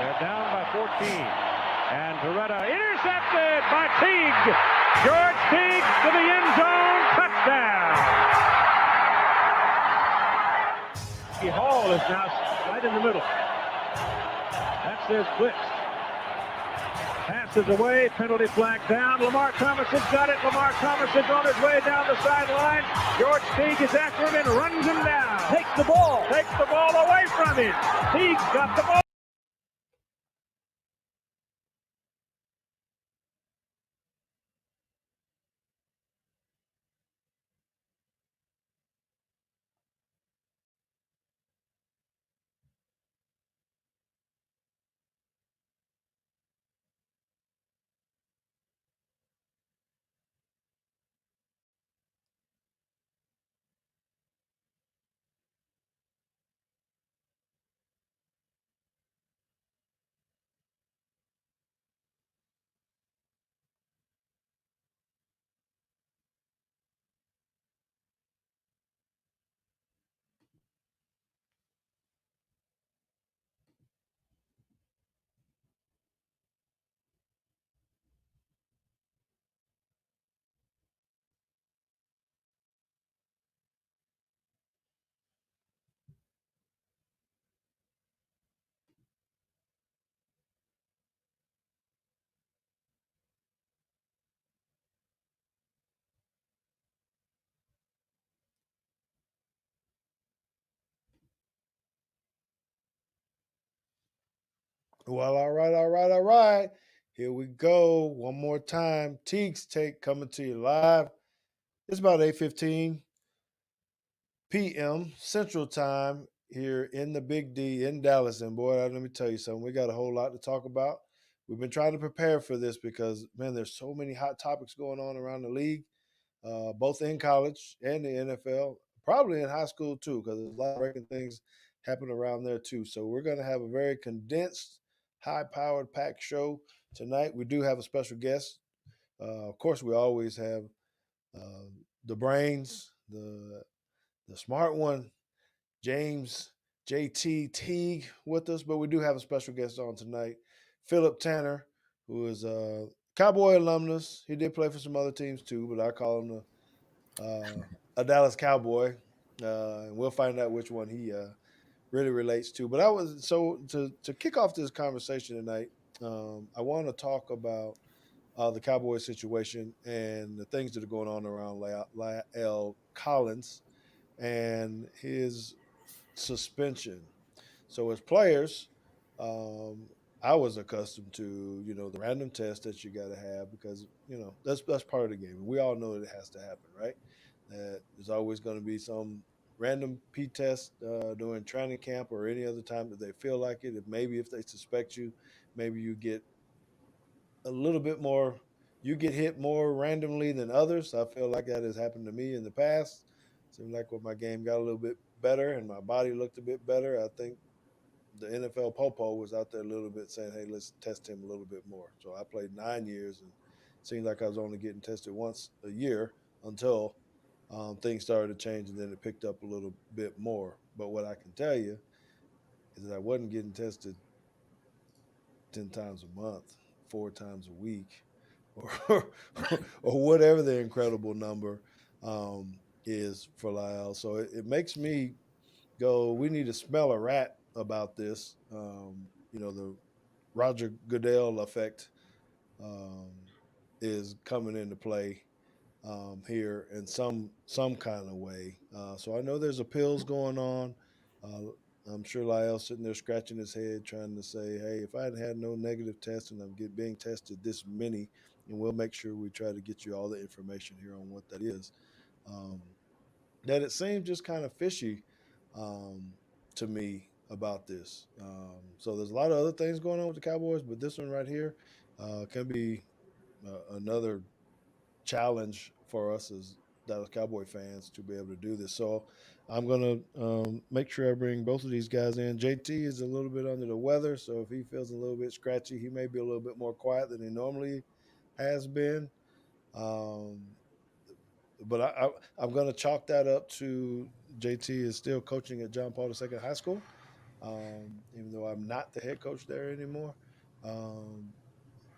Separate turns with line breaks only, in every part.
They're down by 14. And Beretta intercepted by Teague. George Teague to the end zone. Touchdown. Hall is now right in the middle. That's his blitz. Passes away. Penalty flag down. Lamar Thomason's got it. Lamar Thomason's on his way down the sideline. George Teague is after him and runs him down. Takes the ball away from him. Teague's got the ball.
Well, all right. Here we go. One more time. Teague's Take coming to you live. It's about 8:15 p.m. Central Time here in the Big D in Dallas. And boy, let me tell you something. We got a whole lot to talk about. We've been trying to prepare for this because, man, there's so many hot topics going on around the league, both in college and the NFL, probably in high school too, because there's a lot of breaking things happening around there too. So we're going to have a very condensed, high-powered, packed show tonight. We do have a special guest. Of course, we always have uh, the brains, the smart one, James JT Teague with us, but we do have a special guest on tonight, Phillip Tanner, who is a Cowboy alumnus. He did play for some other teams too, but I call him a Dallas Cowboy, and we'll find out which one he really relates to. But I was so to kick off this conversation tonight. I want to talk about the Cowboy situation and the things that are going on around La'el Collins and his suspension. So as players, um, I was accustomed to the random test that you got to have because that's part of the game. We all know that it has to happen, right? That there's always going to be some random P test during training camp or any other time that they feel like it. If they suspect you, maybe you get a little bit more. You get hit more randomly than others. I feel like that has happened to me in the past. Seemed like when my game got a little bit better and my body looked a bit better, I think the NFL Popo was out there a little bit saying, "Hey, let's test him a little bit more." So I played 9 years, and it seemed like I was only getting tested once a year until things started to change, and then it picked up a little bit more. But what I can tell you is that I wasn't getting tested 10 times a month, 4 times a week, or or whatever the incredible number is for Lyle. So it makes me go, we need to smell a rat about this. The Roger Goodell effect um, is coming into play here in some kind of way. So I know there's appeals going on. Uh, I'm sure Lyle's sitting there scratching his head, trying to say, "Hey, if I hadn't had no negative test and I'm being tested this many, and we'll make sure we try to get you all the information here on what that is." Um, that it seems just kind of fishy um, to me about this. So there's a lot of other things going on with the Cowboys, but this one right here can be another challenge for us as Dallas Cowboy fans to be able to do this. So I'm going to make sure I bring both of these guys in. JT is a little bit under the weather, so if he feels a little bit scratchy, he may be a little bit more quiet than he normally has been. Um, but I'm going to chalk that up to JT is still coaching at John Paul II High School. even though I'm not the head coach there anymore. Um,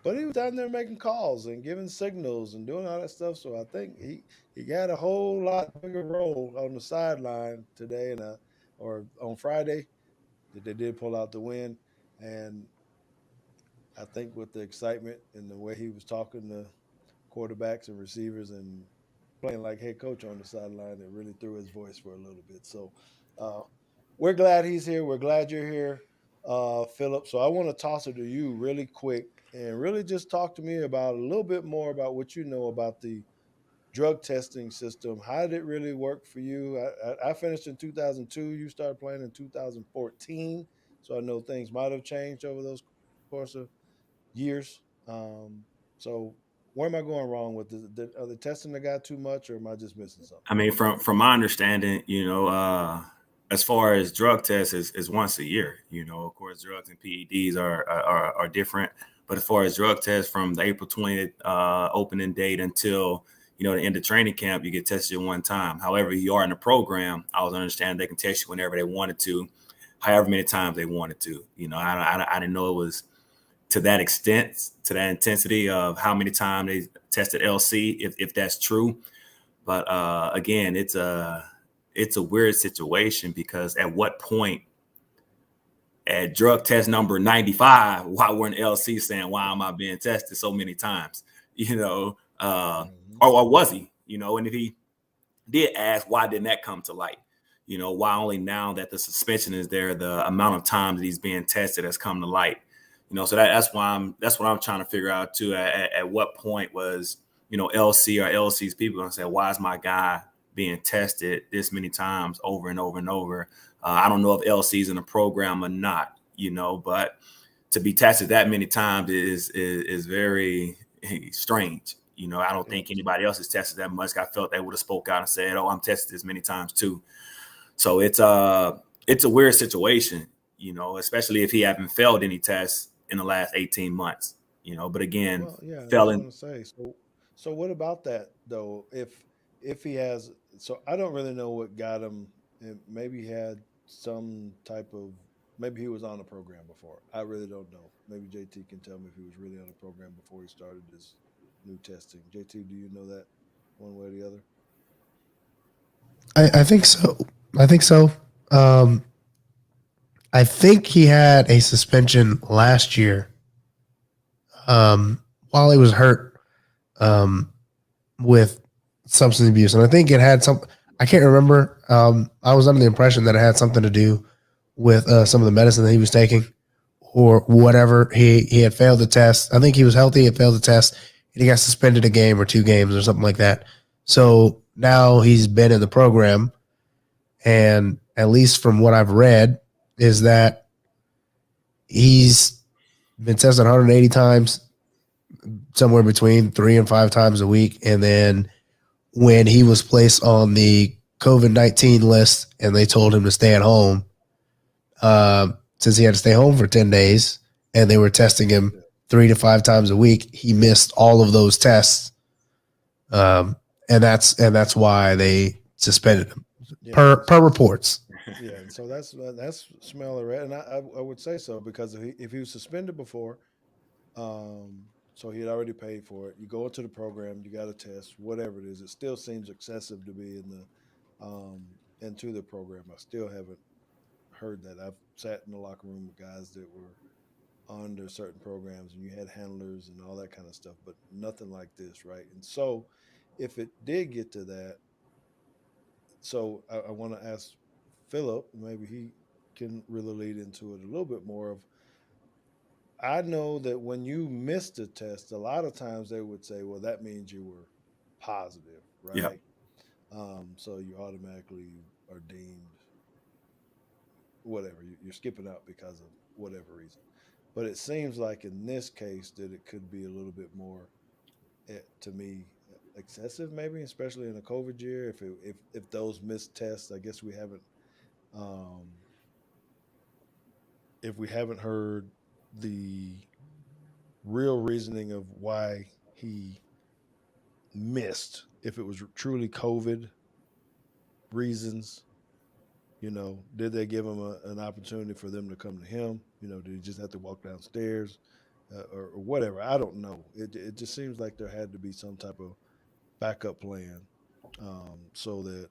but he was down there making calls and giving signals and doing all that stuff. So I think he got a whole lot bigger role on the sideline today or on Friday that they did pull out the win. And I think with the excitement and the way he was talking to quarterbacks and receivers and playing like head coach on the sideline, it really threw his voice for a little bit. So uh, we're glad he's here. We're glad you're here, Phillip. So I want to toss it to you really quick and really just talk to me about a little bit more about what you know about the drug testing system. How did it really work for you? I finished in 2002. You started playing in 2014. So I know things might have changed over those course of years. So where am I going wrong with are they testing the guy too much, or am I just missing something?
I mean, from my understanding, as far as drug tests is once a year. Of course, drugs and PEDs are different, but as far as drug tests, from the April 20th opening date until the end of training camp, you get tested one time. However, you are in the program, I was understanding they can test you whenever they wanted to, however many times they wanted to. I didn't know it was to that extent, to that intensity of how many times they tested LC, if that's true. But again, it's a weird situation, because at what point at drug test number 95, why weren't LC saying, why am I being tested so many times? You know, uh,
Mm-hmm.
or was he? And if he did ask, why didn't that come to light? Why only now that the suspension is there, the amount of times that he's being tested has come to light. So that's what I'm trying to figure out too. At what point was LC or LC's people gonna say, why is my guy being tested this many times over and over and over? I don't know if LC's in the program or not, but to be tested that many times is very strange. I don't think
Yes.
anybody else is tested that much. I felt they would have spoke out and said, "Oh, I'm tested this many times too." So it's a weird situation, especially if he haven't failed any tests in the last 18 months. But again,
Well, yeah, I was
failing.
going to say. So what about that though? If he has, so I don't really know what got him. Maybe he had some type of. Maybe he was on a program before. I really don't know. Maybe JT can tell me if he was really on a program before he started this new testing. JT, do you know that one way or the other?
I think so. I think so. Um, I think he had a suspension last year while he was hurt with substance abuse, and I think it had some. I can't remember. I was under the impression that it had something to do with some of the medicine that he was taking, or whatever. He had failed the test. I think he was healthy. He had failed the test, and he got suspended a game or 2 games or something like that. So now he's been in the program, and at least from what I've read, is that he's been tested 180 times, somewhere between 3 and 5 times a week. And then when he was placed on the COVID-19 list and they told him to stay at home, since he had to stay home for 10 days and they were testing him
Yeah.
3 to 5 times a week, he missed all of those tests. And that's why they suspended him
Yeah.
per reports.
Yeah, and so that's smell of red, and I would say so because if he was suspended before, so he had already paid for it. You go into the program, you got a test, whatever it is. It still seems excessive to be into the program. I still haven't heard that. I've sat in the locker room with guys that were under certain programs, and you had handlers and all that kind of stuff, but nothing like this, right? And so, if it did get to that, so I want to ask Phillip, maybe he can really lead into it a little bit more of I know that when you missed a test, a lot of times they would say, well, that means you were positive,
Yeah.
right? So you automatically are deemed whatever. You're skipping out because of whatever reason. But it seems like in this case that it could be a little bit more, to me, excessive, maybe, especially in a COVID year. If those missed tests, I guess um, if we haven't heard the real reasoning of why he missed, if it was truly COVID reasons, Did they give him an opportunity for them to come to him? Did he just have to walk downstairs or whatever? I don't know. It just seems like there had to be some type of backup plan so that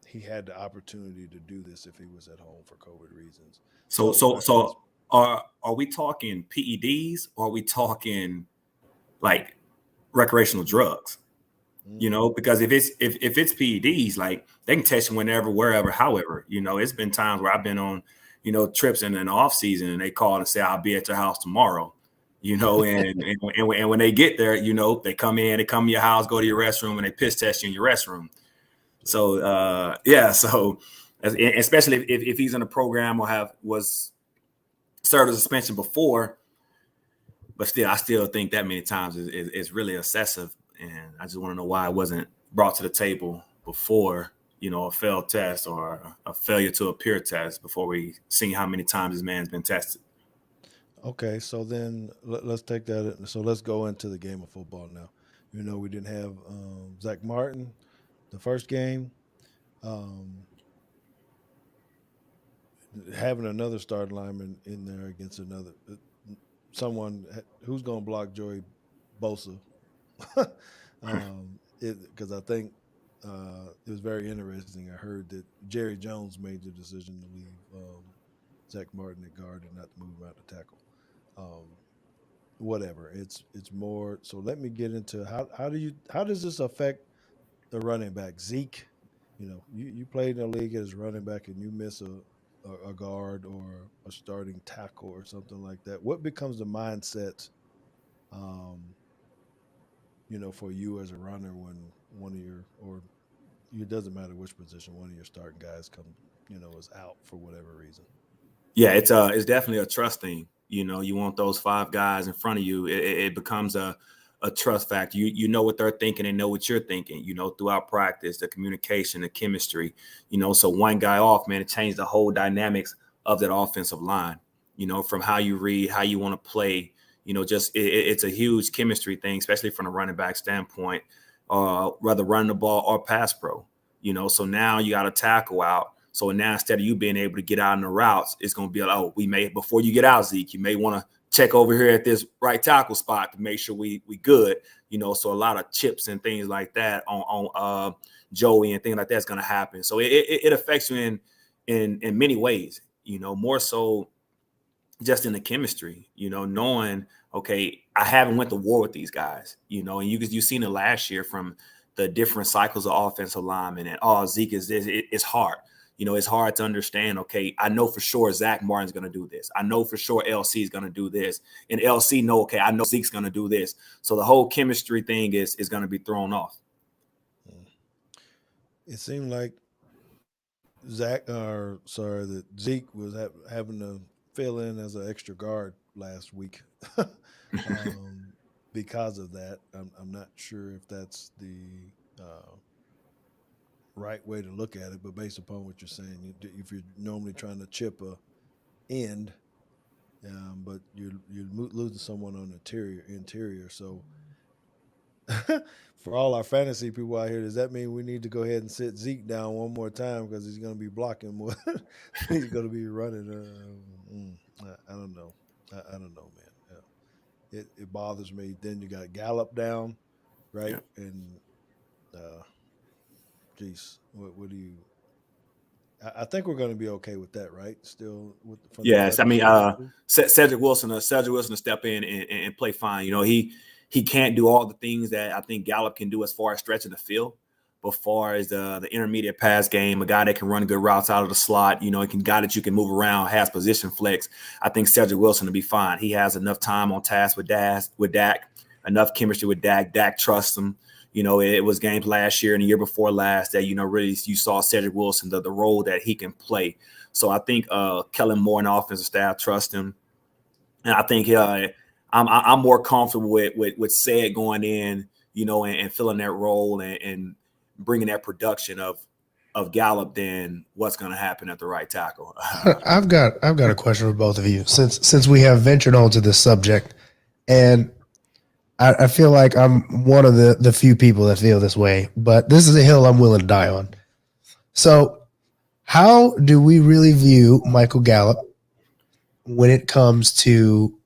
he had the opportunity to do this if he was at home for COVID reasons.
So are we talking PEDs or are we talking like recreational drugs? Because if it's PEDs, like they can test you whenever, wherever, however. It's been times where I've been on, trips in an off season and they call and say, I'll be at your house tomorrow, and when they get there, they come in your house, go to your restroom, and they piss test you in your restroom. So, so especially if he's in a program or was served a suspension before, but still, I still think that many times is really excessive. And I just want to know why it wasn't brought to the table before, a failed test or a failure to appear test before we see how many times this man's been tested.
Okay, so then let's take that. So let's go into the game of football now. We didn't have Zach Martin the first game. Having another starting lineman in there against someone who's going to block Joey Bosa. Because I think it was very interesting. I heard that Jerry Jones made the decision to leave Zach Martin at guard and not to move him out to tackle. Whatever. It's more. So let me get into how does this affect the running back? Zeke, you played in the league as a running back and you miss a guard or a starting tackle or something like that. What becomes the mindset? For you as a runner when one of it doesn't matter which position, one of your starting guys is out for whatever reason.
Yeah, it's definitely a trust thing. You want those 5 guys in front of you. It becomes a trust factor. You know what they're thinking and know what you're thinking, throughout practice, the communication, the chemistry, so one guy off, man, it changed the whole dynamics of that offensive line, from how you read, how you want to play. It's a huge chemistry thing, especially from a running back standpoint, whether running the ball or pass pro, so now you got a tackle out. So now instead of you being able to get out in the routes, it's going to be like, before you get out, Zeke, you may want to check over here at this right tackle spot to make sure we good, so a lot of chips and things like that on Joey and things like that's going to happen. So it affects you in many ways, more so just in the chemistry, knowing, okay, I haven't went to war with these guys, and you've seen it last year from the different cycles of offensive linemen and, Zeke is this, it's hard. It's hard to understand, okay, I know for sure Zach Martin's going to do this. I know for sure LC is going to do this. And LC know, okay, I know Zeke's going to do this. So the whole chemistry thing is going to be thrown off.
It seemed like that Zeke was having to fill in as an extra guard last week because of that. I'm not sure if that's the right way to look at it, but based upon what you're saying, if you're normally trying to chip a end, but you're losing someone on interior. So for all our fantasy people out here, does that mean we need to go ahead and sit Zeke down one more time because he's going to be blocking more? He's going to be running. I don't know. I don't know, man. Yeah. It bothers me. Then you got Gallup down, right? Yeah. And geez, what do you? I think we're going to be okay with that, right? Still,
yes. I mean, Cedric Wilson to step in and play fine. He can't do all the things that I think Gallup can do as far as stretching the field, but far as the intermediate pass game, a guy that can run good routes out of the slot, guy that you can move around, has position flex. I think Cedric Wilson will be fine. He has enough time on task with Dak, enough chemistry with Dak. Dak trusts him. It was games last year and the year before last that, really you saw Cedric Wilson, the role that he can play. So I think Kellen Moore and the offensive staff trust him. And I think I'm more comfortable with Ced going in, and filling that role and bringing that production of Gallup than what's going to happen at the right tackle.
I've got a question for both of you since we have ventured onto this subject, and I feel like I'm one of the few people that feel this way, but this is a hill I'm willing to die on. So How do we really view Michael Gallup when it comes to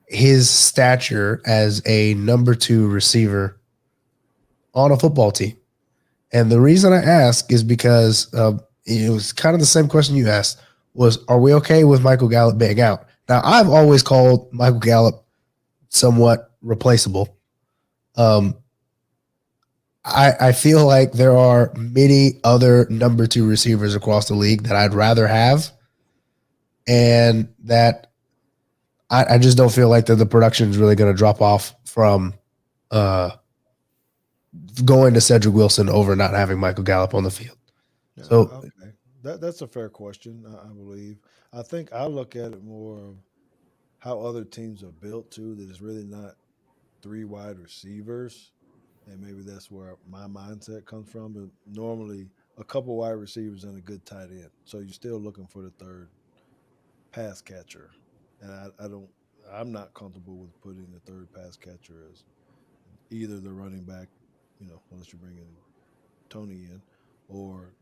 his stature as a number 2 receiver on a football team? And the reason I ask is because it was kind of the same question you asked was, are we okay with Michael Gallup being out? Now, I've always called Michael Gallup somewhat replaceable. I feel like there are many other number 2 receivers across the league that I'd rather have, and that I just don't feel like that the production is really going to drop off from going to Cedric Wilson over not having Michael Gallup on the field.
Yeah,
So
okay, that's a fair question. I believe. I think I look at it more of how other teams are built too. That it's really not 3 wide receivers, and maybe that's where my mindset comes from. But normally, a couple wide receivers and a good tight end. So you're still looking for the third pass catcher, and I don't. I'm not comfortable with putting the third pass catcher as either the running back, unless you bring in Tony in, or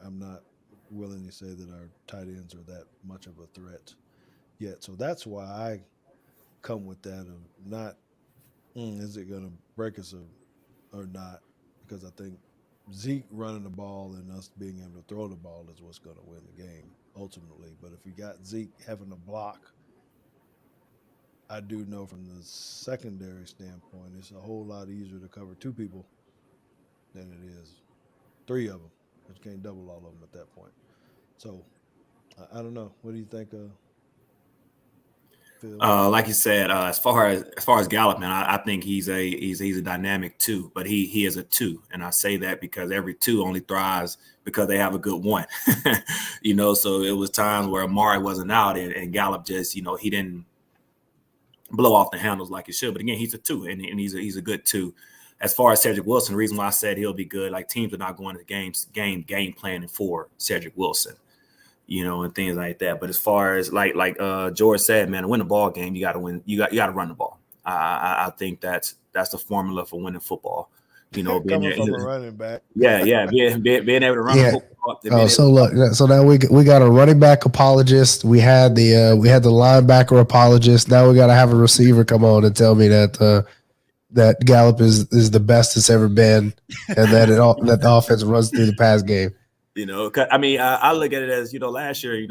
I'm not willing to say that our tight ends are that much of a threat yet. So that's why I come with that of not is it going to break us or not, because I think Zeke running the ball and us being able to throw the ball is what's going to win the game ultimately. But if you got Zeke having to block, I do know from the secondary standpoint, it's a whole lot easier to cover 2 people than it is 3 of them, because you can't double all of them at that point. So I don't know. What do you think, Phil?
Like you said, as far as Gallup, man, I think he's a dynamic 2, but he is a 2, and I say that because every 2 only thrives because they have a good 1. So it was times where Amari wasn't out and Gallup just he didn't blow off the handles like he should. But again, he's a 2, and he's a good 2. As far as Cedric Wilson, the reason why I said he'll be good, like teams are not going to game planning for Cedric Wilson, and things like that. But as far as like George said, man, to win a ball game, you got to win. You got to run the ball. I think that's the formula for winning football.
Coming from a running back.
Being able to run the football.
So look, so now we got a running back apologist. We had the linebacker apologist. Now we got to have a receiver come on and tell me that that Gallup is the best it's ever been, and that that the offense runs through the pass game.
I mean, I look at it as last year,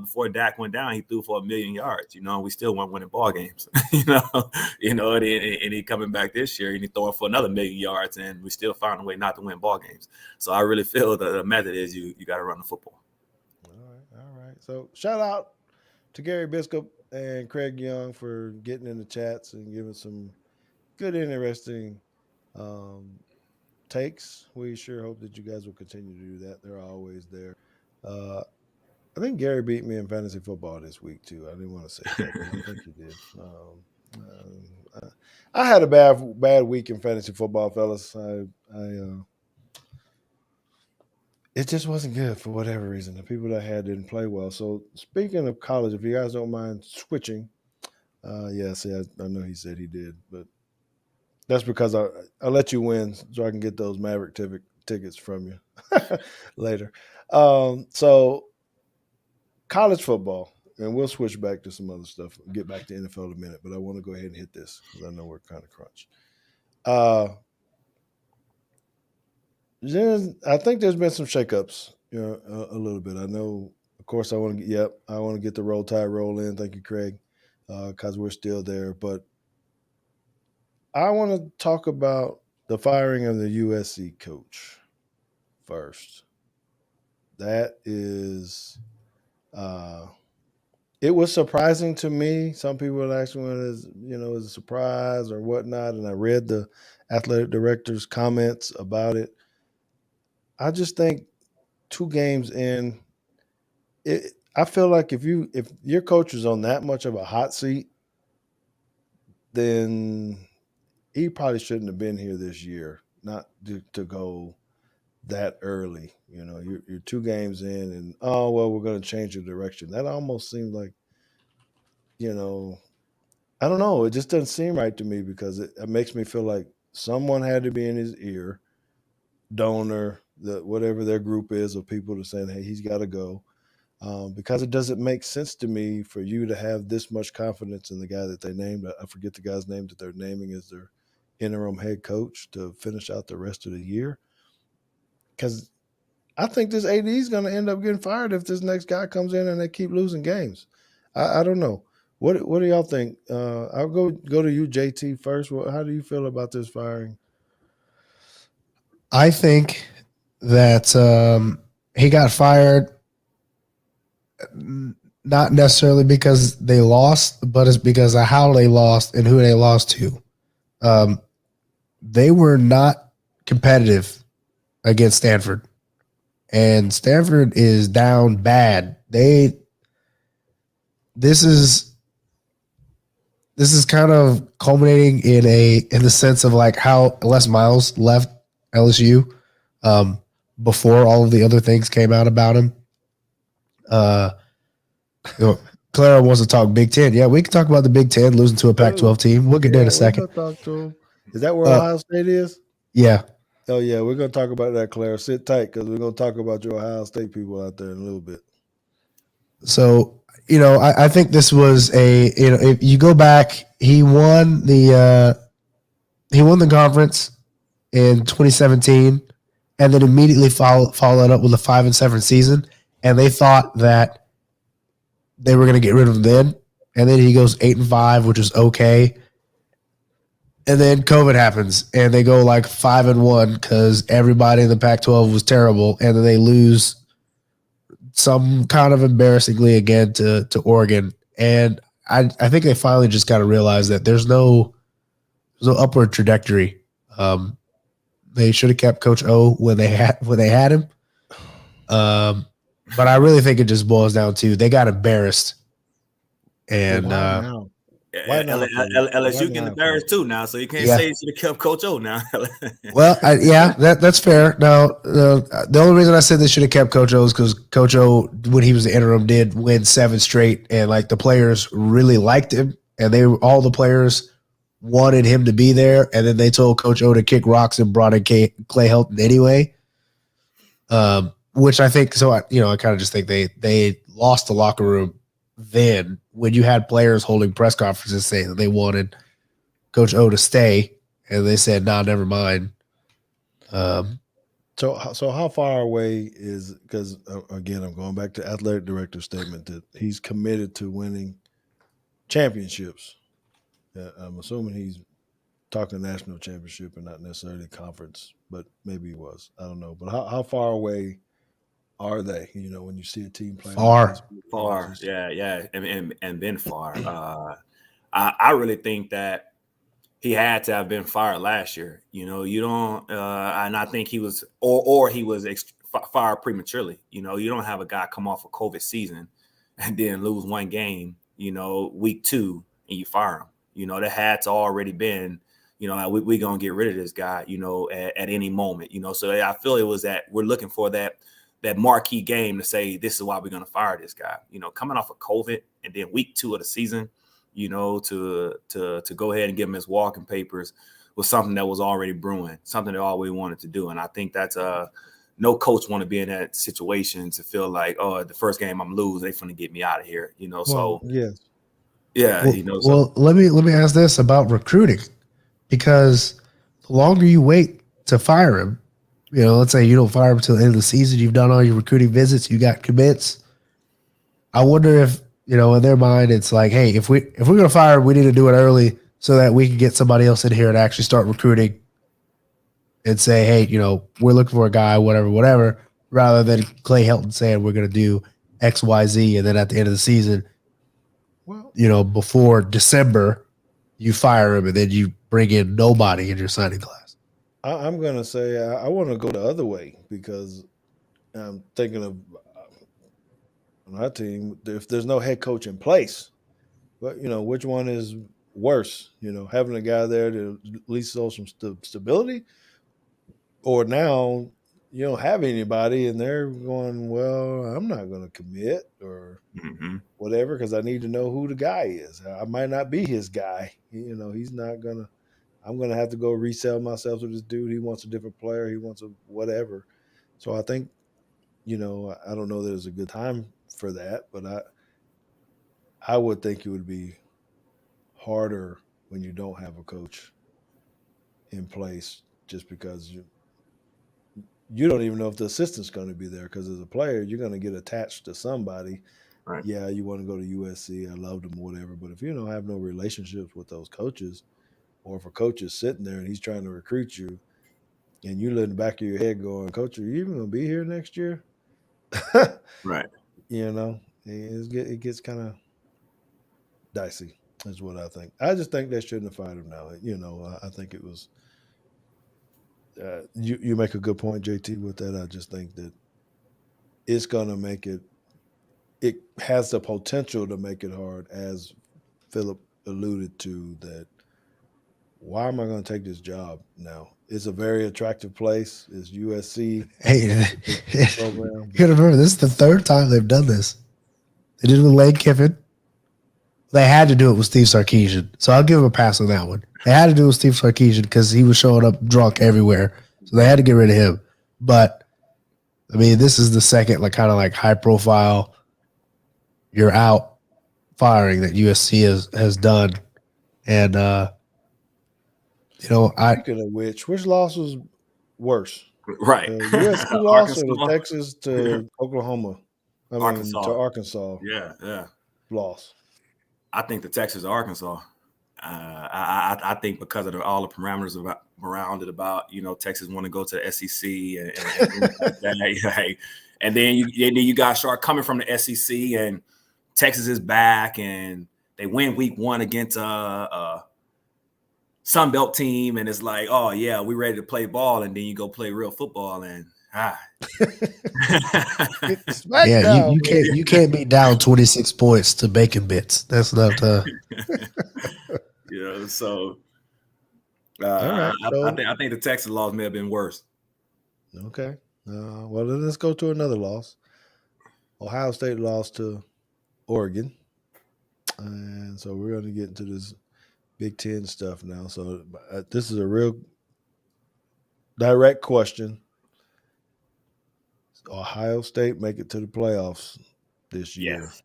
before Dak went down, he threw for 1,000,000 yards. We still weren't winning ball games. And he coming back this year and he throwing for another 1,000,000 yards, and we still found a way not to win ball games. So I really feel the method is you got to run the football.
All right. So shout out to Gary Biscup and Craig Young for getting in the chats and giving some good, interesting takes. We sure hope that you guys will continue to do that. They're always there. I think Gary beat me in fantasy football this week too. I didn't want to say that, but I think he did. I had a bad week in fantasy football, fellas. It just wasn't good for whatever reason. The people that I had didn't play well. So speaking of college, if you guys don't mind switching, I know he said he did, but that's because I let you win so I can get those Maverick tickets from you later. So college football, and we'll switch back to some other stuff. Get back to NFL in a minute, but I want to go ahead and hit this because I know we're kind of crunched. I think there's been some shakeups, a little bit. I know, of course, I want to get the Roll Tide roll in. Thank you, Craig, because we're still there. But I want to talk about the firing of the USC coach first. That is, it was surprising to me. Some people would ask me as a surprise or whatnot, and I read the athletic director's comments about it. I just think 2 games in, I feel like if your coach is on that much of a hot seat, then he probably shouldn't have been here this year. Not to go that early. You're 2 games in, and we're going to change the direction. That almost seems like, I don't know. It just doesn't seem right to me because it makes me feel like someone had to be in his ear, donor, whatever their group is of people to saying, hey, he's got to go. Because it doesn't make sense to me for you to have this much confidence in the guy that they named. I forget the guy's name that they're naming as their interim head coach to finish out the rest of the year. Because I think this AD is going to end up getting fired if this next guy comes in and they keep losing games. I don't know. What do y'all think? I'll go to you, JT, first. How do you feel about this firing?
I think that he got fired not necessarily because they lost, but it's because of how they lost and who they lost to. They were not competitive against Stanford, and Stanford is down bad. This is kind of culminating in the sense of like how Les Miles left LSU before all of the other things came out about him. Clara wants to talk Big Ten. Yeah, we can talk about the Big Ten losing to a Pac-12 team. We'll get there in a second.
Talk to him. Is that where Ohio State is?
Yeah.
Oh, yeah, we're going to talk about that, Clara. Sit tight because we're going to talk about your Ohio State people out there in a little bit.
So, I think this was if you go back, he won the conference in 2017 and then immediately followed up with a 5-7 season. And they thought that they were going to get rid of him then. And then he goes 8-5, which is okay. And then COVID happens and they go like 5-1 because everybody in the Pac-12 was terrible. And then they lose some kind of embarrassingly again to Oregon. And I think they finally just got to realize that there's no upward trajectory. They should have kept Coach O when they had him. But I really think it just boils down to they got embarrassed. And
why not?
LSU getting embarrassed too now, so you can't say you should have kept Coach O now.
Well, that's fair. Now, the only reason I said they should have kept Coach O is because Coach O, when he was the interim, did win 7 straight, and like the players really liked him, and all the players wanted him to be there, and then they told Coach O to kick rocks and brought in Clay Helton anyway. Which I think, so I kind of just think they lost the locker room then when you had players holding press conferences saying that they wanted Coach O to stay, and they said, "Nah, never mind."
So how far away is, because again, I'm going back to athletic director's statement that he's committed to winning championships. I'm assuming he's talking national championship and not necessarily conference, but maybe he was. I don't know. But how far away are they? When you see a team playing
far, yeah, and been far. I really think that he had to have been fired last year. You don't, and I think he was, or he was fired prematurely. You don't have a guy come off a COVID season and then lose one game, week 2, and you fire him. That had to already been, like we gonna get rid of this guy, at any moment. So I feel it was that we're looking for that marquee game to say this is why we're gonna fire this guy. Coming off of COVID and then week 2 of the season, to go ahead and give him his walking papers was something that was already brewing, something they always wanted to do. And I think that's no coach want to be in that situation to feel like, oh, the first game I'm lose, they finna get me out of here. So
yes.
Yeah.
Well, let me ask this about recruiting, because the longer you wait to fire him, let's say you don't fire him until the end of the season, you've done all your recruiting visits, you got commits. I wonder if, in their mind, it's like, hey, if we're going to fire him, we need to do it early so that we can get somebody else in here and actually start recruiting and say, hey, we're looking for a guy, whatever, rather than Clay Helton saying we're going to do X, Y, Z. And then at the end of the season, before December, you fire him and then you bring in nobody in your signing class.
I'm going to say I want to go the other way, because I'm thinking of on our team, if there's no head coach in place, but which one is worse? Having a guy there to at least show some stability, or now you don't have anybody and they're going, well, I'm not going to commit or whatever because I need to know who the guy is. I might not be his guy. He's not going to. I'm going to have to go resell myself to this dude. He wants a different player. He wants a whatever. So I think, I don't know that it's a good time for that, but I would think it would be harder when you don't have a coach in place, just because you don't even know if the assistant's going to be there, because as a player you're going to get attached to somebody.
Right.
Yeah, you want to go to USC, I love them, whatever, but if you don't have no relationships with those coaches, or if a coach is sitting there and he's trying to recruit you, and you in the back of your head going, "Coach, are you even going to be here next year?"
Right.
It gets kind of dicey, is what I think. I just think they shouldn't have fired him now. I think it was. You make a good point, JT, with that. I just think that it's going to make it. It has the potential to make it hard, as Phillip alluded to. That why am I going to take this job now? It's a very attractive place. It's USC.
Hey,
Program.
you gotta remember, this is the third time they've done this. They did it with Lane Kiffin. They had to do it with Steve Sarkisian. So I'll give him a pass on that one. They had to do it with Steve Sarkisian because he was showing up drunk everywhere. So they had to get rid of him. But, I mean, this is the second, kind of high profile, you're out firing that USC has done. And,
Speaking of which loss was worse?
Right.
USC loss or the Texas to Oklahoma?
Arkansas.
To Arkansas.
Yeah.
Loss.
I think the Texas Arkansas. I think because of all the parameters around it about Texas want to go to the SEC and then you guys start coming from the SEC and Texas is back and they win week 1 against Sun Belt team, and it's like, oh yeah, we ready to play ball, and then you go play real football, and
yeah, you can't be down 26 points to bacon bits. That's not
so
all right.
I think the Texas loss may have been worse.
Okay. Well, then let's go to another loss. Ohio State lost to Oregon, and so we're going to get into this Big Ten stuff now. So this is a real direct question. Ohio State make it to the playoffs this year?
Yes.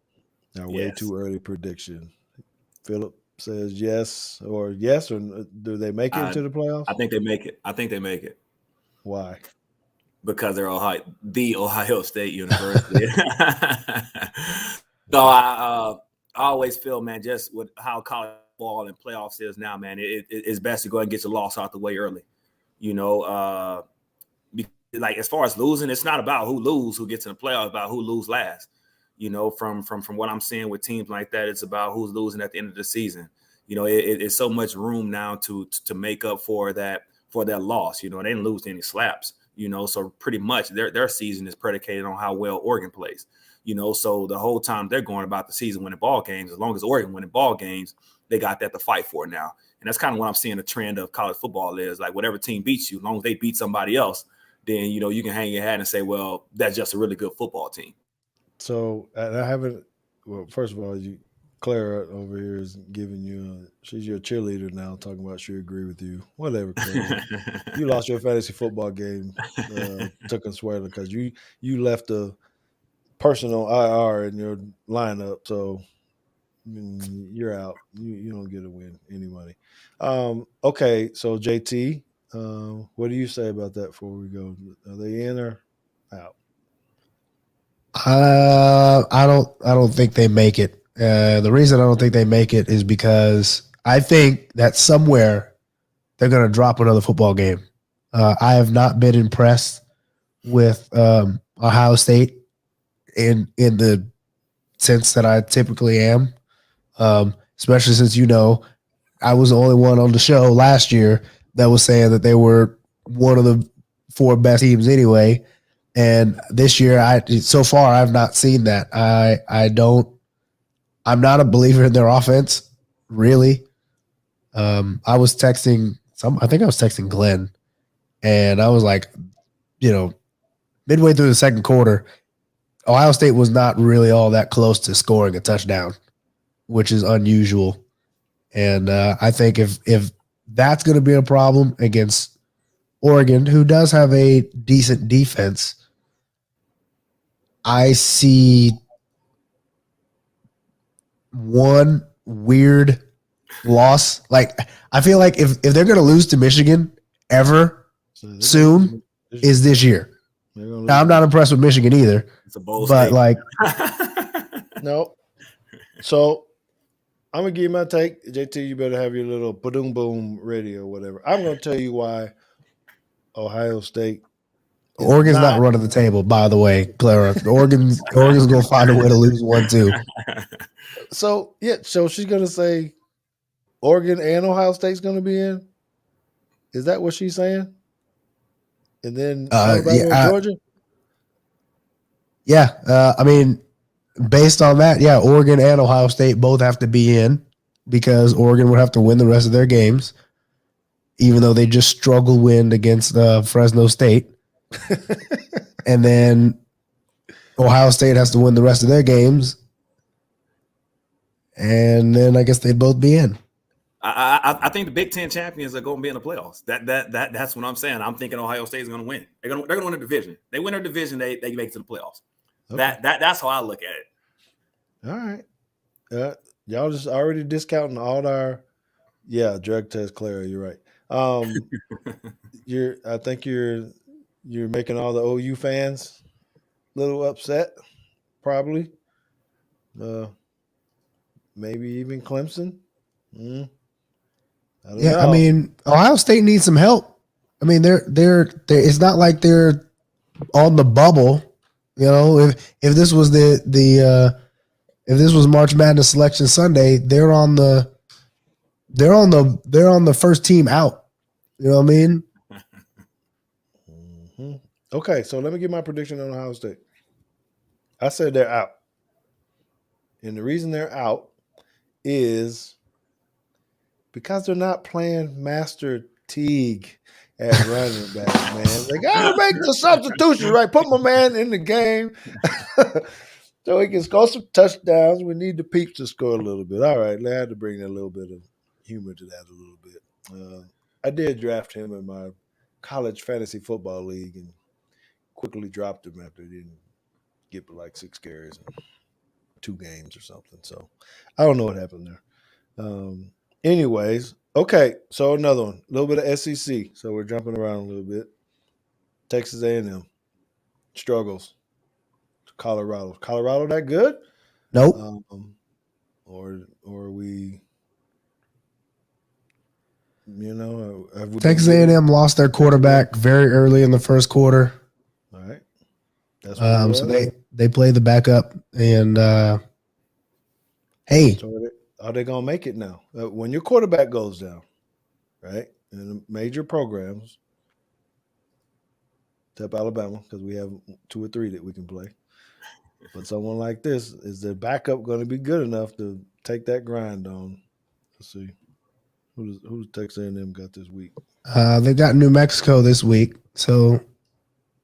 Now, way too early prediction. Phillip says yes, or do they make it to the playoffs?
I think they make it.
Why?
Because they're the Ohio State University. No, I always feel, man, just with how college ball and playoffs is now, man, it's best to go ahead and get your loss out the way early. As far as losing, it's not about who gets in the playoffs, about who lose last. From what I'm seeing with teams like that, it's about who's losing at the end of the season. It's so much room now to make up for that loss. They didn't lose any slaps. So pretty much their season is predicated on how well Oregon plays. So the whole time they're going about the season winning ball games, as long as Oregon winning ball games, they got that to fight for now. And that's kind of what I'm seeing the trend of college football is, like, whatever team beats you, as long as they beat somebody else, then, you can hang your hat and say, well, that's just a really good football team.
So first of all, Clara over here is giving you, she's your cheerleader now, talking about she agree with you. Whatever, Clara. You lost your fantasy football game to Consuelo because you left a personal IR in your lineup, so you're out. You don't get to win any money. Okay, so JT, what do you say about that before we go? Are they in or out?
I don't think they make it. The reason I don't think they make it is because I think that somewhere they're going to drop another football game. I have not been impressed with Ohio State in the sense that I typically am, especially since I was the only one on the show last year that was saying that they were one of the 4 best teams anyway. And this year, so far, I've not seen that. I'm not a believer in their offense, really. I was texting Glenn, and I was like, midway through the second quarter, Ohio State was not really all that close to scoring a touchdown, which is unusual. And I think if that's going to be a problem against Oregon, who does have a decent defense, I see one weird loss. Like, I feel like if they're going to lose to Michigan ever soon, is this year. Now, I'm not impressed with Michigan either.
It's a bold
but
statement.
like,
No. So I'm gonna give you my take. JT, you better have your little boom boom ready or whatever. I'm gonna tell you why Ohio State is
Oregon's not running the table, by the way, Clara. Oregon's going to find a way to lose one, too.
So, yeah, so she's going to say Oregon and Ohio State's going to be in? Is that what she's saying? And then Alabama and Georgia?
Yeah. I mean, based on that, yeah, Oregon and Ohio State both have to be in because Oregon would have to win the rest of their games, even though they just struggle win against Fresno State. And then Ohio State has to win the rest of their games. And then I guess they'd both be in.
I think the Big Ten champions are going to be in the playoffs. That's what I'm saying. I'm thinking Ohio State is going to win. They're going to win their division. They win their division, they make it to the playoffs. Okay. That's how I look at it.
All right. Y'all just already discounting all our drug test, Clara. You're right. I think you're making all the OU fans a little upset, probably. Maybe even Clemson. I don't know.
I mean, Ohio State needs some help. I mean, they're it's not like they're on the bubble. You know, if this was if this was March Madness Selection Sunday, they're on the first team out. You know what I mean?
Mm-hmm. Okay, so let me give my prediction on Ohio State. I said they're out. And the reason they're out is because they're not playing Master Teague at running back, man. They got to make the substitution, right? Put my man in the game so he can score some touchdowns. We need the Peeps to score a little bit. All right, I had to bring a little bit of humor to that a little bit. I did draft him in my college fantasy football league and quickly dropped him after he didn't get but like 6 carries in 2 games or something. So I don't know what happened there. Anyways, okay, so another one, a little bit of SEC. So we're jumping around a little bit. Texas A&M struggles. Colorado. Colorado that good?
Nope.
Or we,
Texas A&M lost their quarterback very early in the first quarter.
All right.
That's so they play the backup and hey.
So are they going to make it now? When your quarterback goes down, right, in the major programs, except Alabama, because we have 2 or 3 that we can play. But someone like this, is their backup going to be good enough to take that grind on? Let's see. Who's Texas A&M got this week?
They got New Mexico this week, so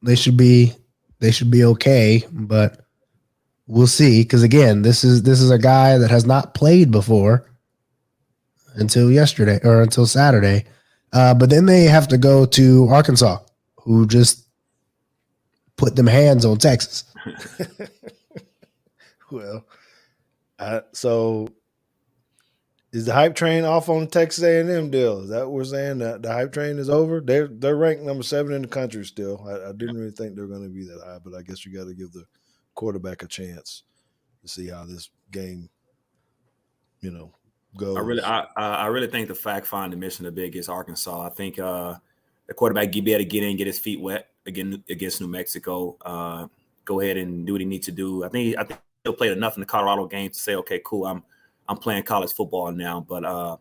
they should be okay, but we'll see. Because again, this is a guy that has not played before until yesterday or until Saturday. But then they have to go to Arkansas, who just put them hands on Texas.
Well, so is the hype train off on the Texas A&M deal? Is that what we're saying? That the hype train is over? They're ranked number 7 in the country still. I didn't really think they were going to be that high, but I guess you got to give the quarterback a chance to see how this game, goes.
I really think the fact finding mission of big against Arkansas. I think the quarterback be able to get in, get his feet wet again against New Mexico. Go ahead and do what he needs to do. I think he'll play enough in the Colorado game to say, okay, cool, I'm playing college football now. But the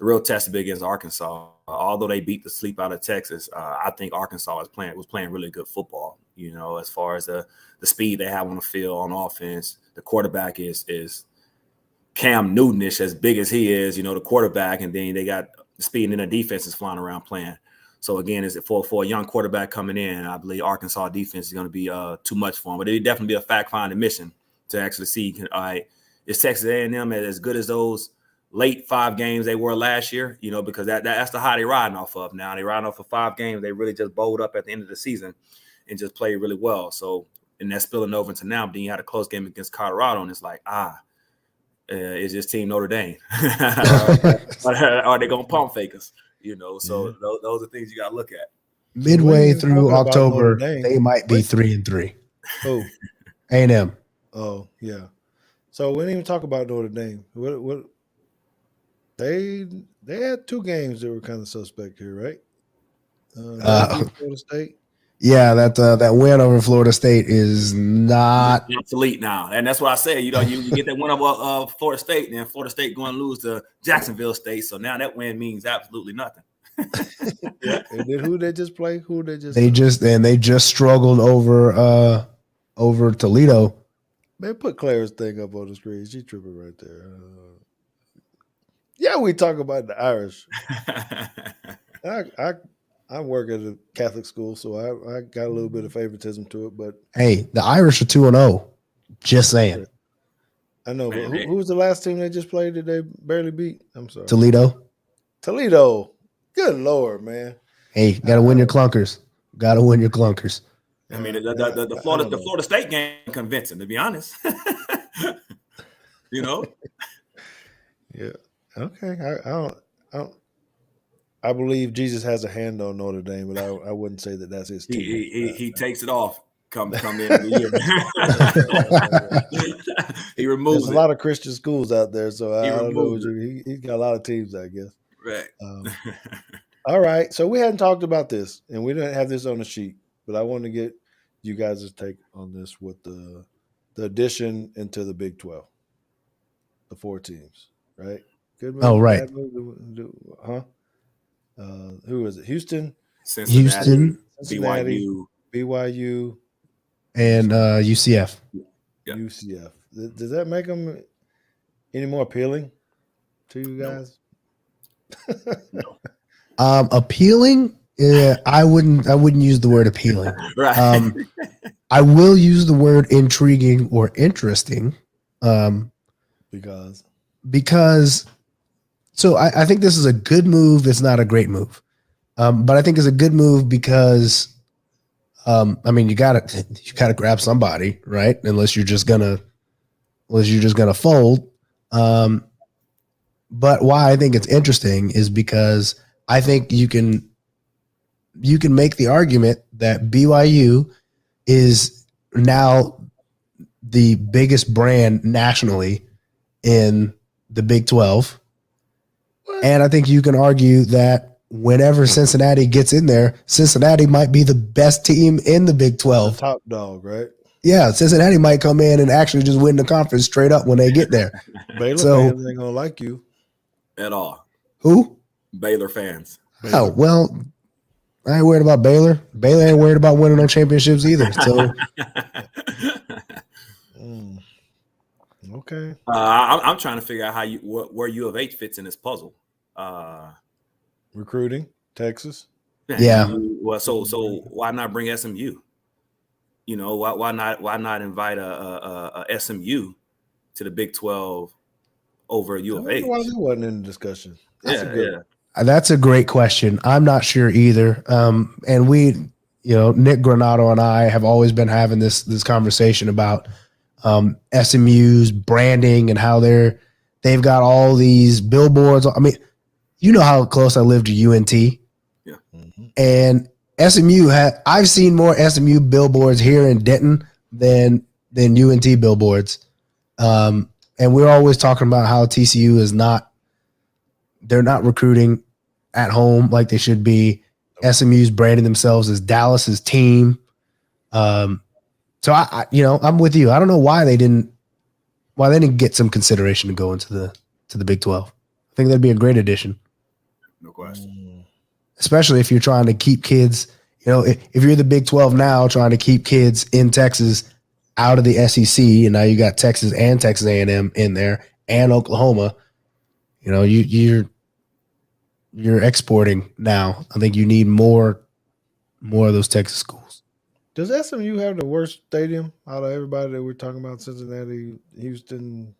real test will be against Arkansas. Although they beat the sleep out of Texas, I think Arkansas was playing really good football. As far as the speed they have on the field on offense, the quarterback is Cam Newton-ish, as big as he is. The quarterback, and then they got the speed, and then the defense is flying around playing. So again, is it for a young quarterback coming in? I believe Arkansas defense is going to be too much for him, but it'd definitely be a fact-finding mission to actually see, is Texas A&M as good as those late 5 games they were last year? Because that's the high they're riding off of now. They're riding off of 5 games. They really just bowled up at the end of the season and just played really well. So and that's spilling over into now. But then you had a close game against Colorado, and it's like, is this team Notre Dame? Are they gonna pump fake us? You know, so those are things you gotta look at.
Midway through October, they might be 3-3.
Oh,
A&M.
Oh, yeah. So we didn't even talk about Notre Dame. What they had 2 games that were kind of suspect here, right? Florida State.
Yeah, that win over Florida State is not
obsolete now, and that's what I said. You get that win over Florida State, and then Florida State going to lose to Jacksonville State. So now that win means absolutely nothing.
Yeah. And then who they just play?
They just struggled over Toledo.
Man, put Claire's thing up on the screen. She tripping right there. Yeah, we talk about the Irish. I work at a Catholic school, so I got a little bit of favoritism to it. But
hey, the Irish are 2-0. Just saying.
I know, but who was the last team they just played that they barely beat? I'm sorry.
Toledo.
Good Lord, man.
Hey, gotta win your clunkers. Gotta win your clunkers.
I mean, the Florida State game convincing, to be honest. You know.
Yeah. Okay. I believe Jesus has a hand on Notre Dame, but I wouldn't say that that's his team.
He takes it off. Come in the year. He removes.
There's a lot of Christian schools out there, so I don't know. He's got a lot of teams, I guess.
Right.
All right. So we hadn't talked about this, and we didn't have this on the sheet, but I want to get you guys' take on this with the addition into the Big 12, the 4 teams, right? Good move.
Oh, right.
Huh? Who is it? Houston,
Cincinnati,
BYU,
and UCF.
Yep.
UCF. Does that make them any more appealing to you guys?
No.
Appealing? Yeah, I wouldn't use the word appealing.
Right.
I will use the word intriguing or interesting. Because so I think this is a good move. It's not a great move. But I think it's a good move because I mean you gotta grab somebody, right? Unless you're just gonna fold. But why I think it's interesting is because I think you can make the argument that BYU is now the biggest brand nationally in the Big 12. And I think you can argue that whenever Cincinnati gets in there, Cincinnati might be the best team in the Big 12.
The top dog, right?
Yeah, Cincinnati might come in and actually just win the conference straight up when they get there.
Baylor fans ain't gonna like you
at all.
Who?
Baylor fans.
Oh, well, I ain't worried about Baylor. Baylor ain't worried about winning no championships either. So,
okay.
I'm trying to figure out where U of H fits in this puzzle.
Recruiting, Texas.
Yeah.
Well, so why not bring SMU? You know, why not invite a SMU to the Big 12 over U of H?
Why they wasn't in the discussion?
That's a great question. I'm not sure either. And we, Nick Granato and I have always been having this conversation about SMU's branding and how they've got all these billboards. I mean, you know how close I live to UNT.
Yeah.
Mm-hmm. And SMU I've seen more SMU billboards here in Denton than UNT billboards. And we're always talking about how TCU they're not recruiting at home like they should be. SMU's branding themselves as Dallas's team. So I'm with you. I don't know why they didn't get some consideration to go into the Big 12. I think that'd be a great addition.
No question.
Especially if you're trying to keep kids, if you're the Big 12 now trying to keep kids in Texas out of the SEC, and now you got Texas and Texas A&M in there and Oklahoma, you're exporting now. I think you need more of those Texas schools.
Does SMU have the worst stadium out of everybody that we're talking about? Cincinnati, Houston.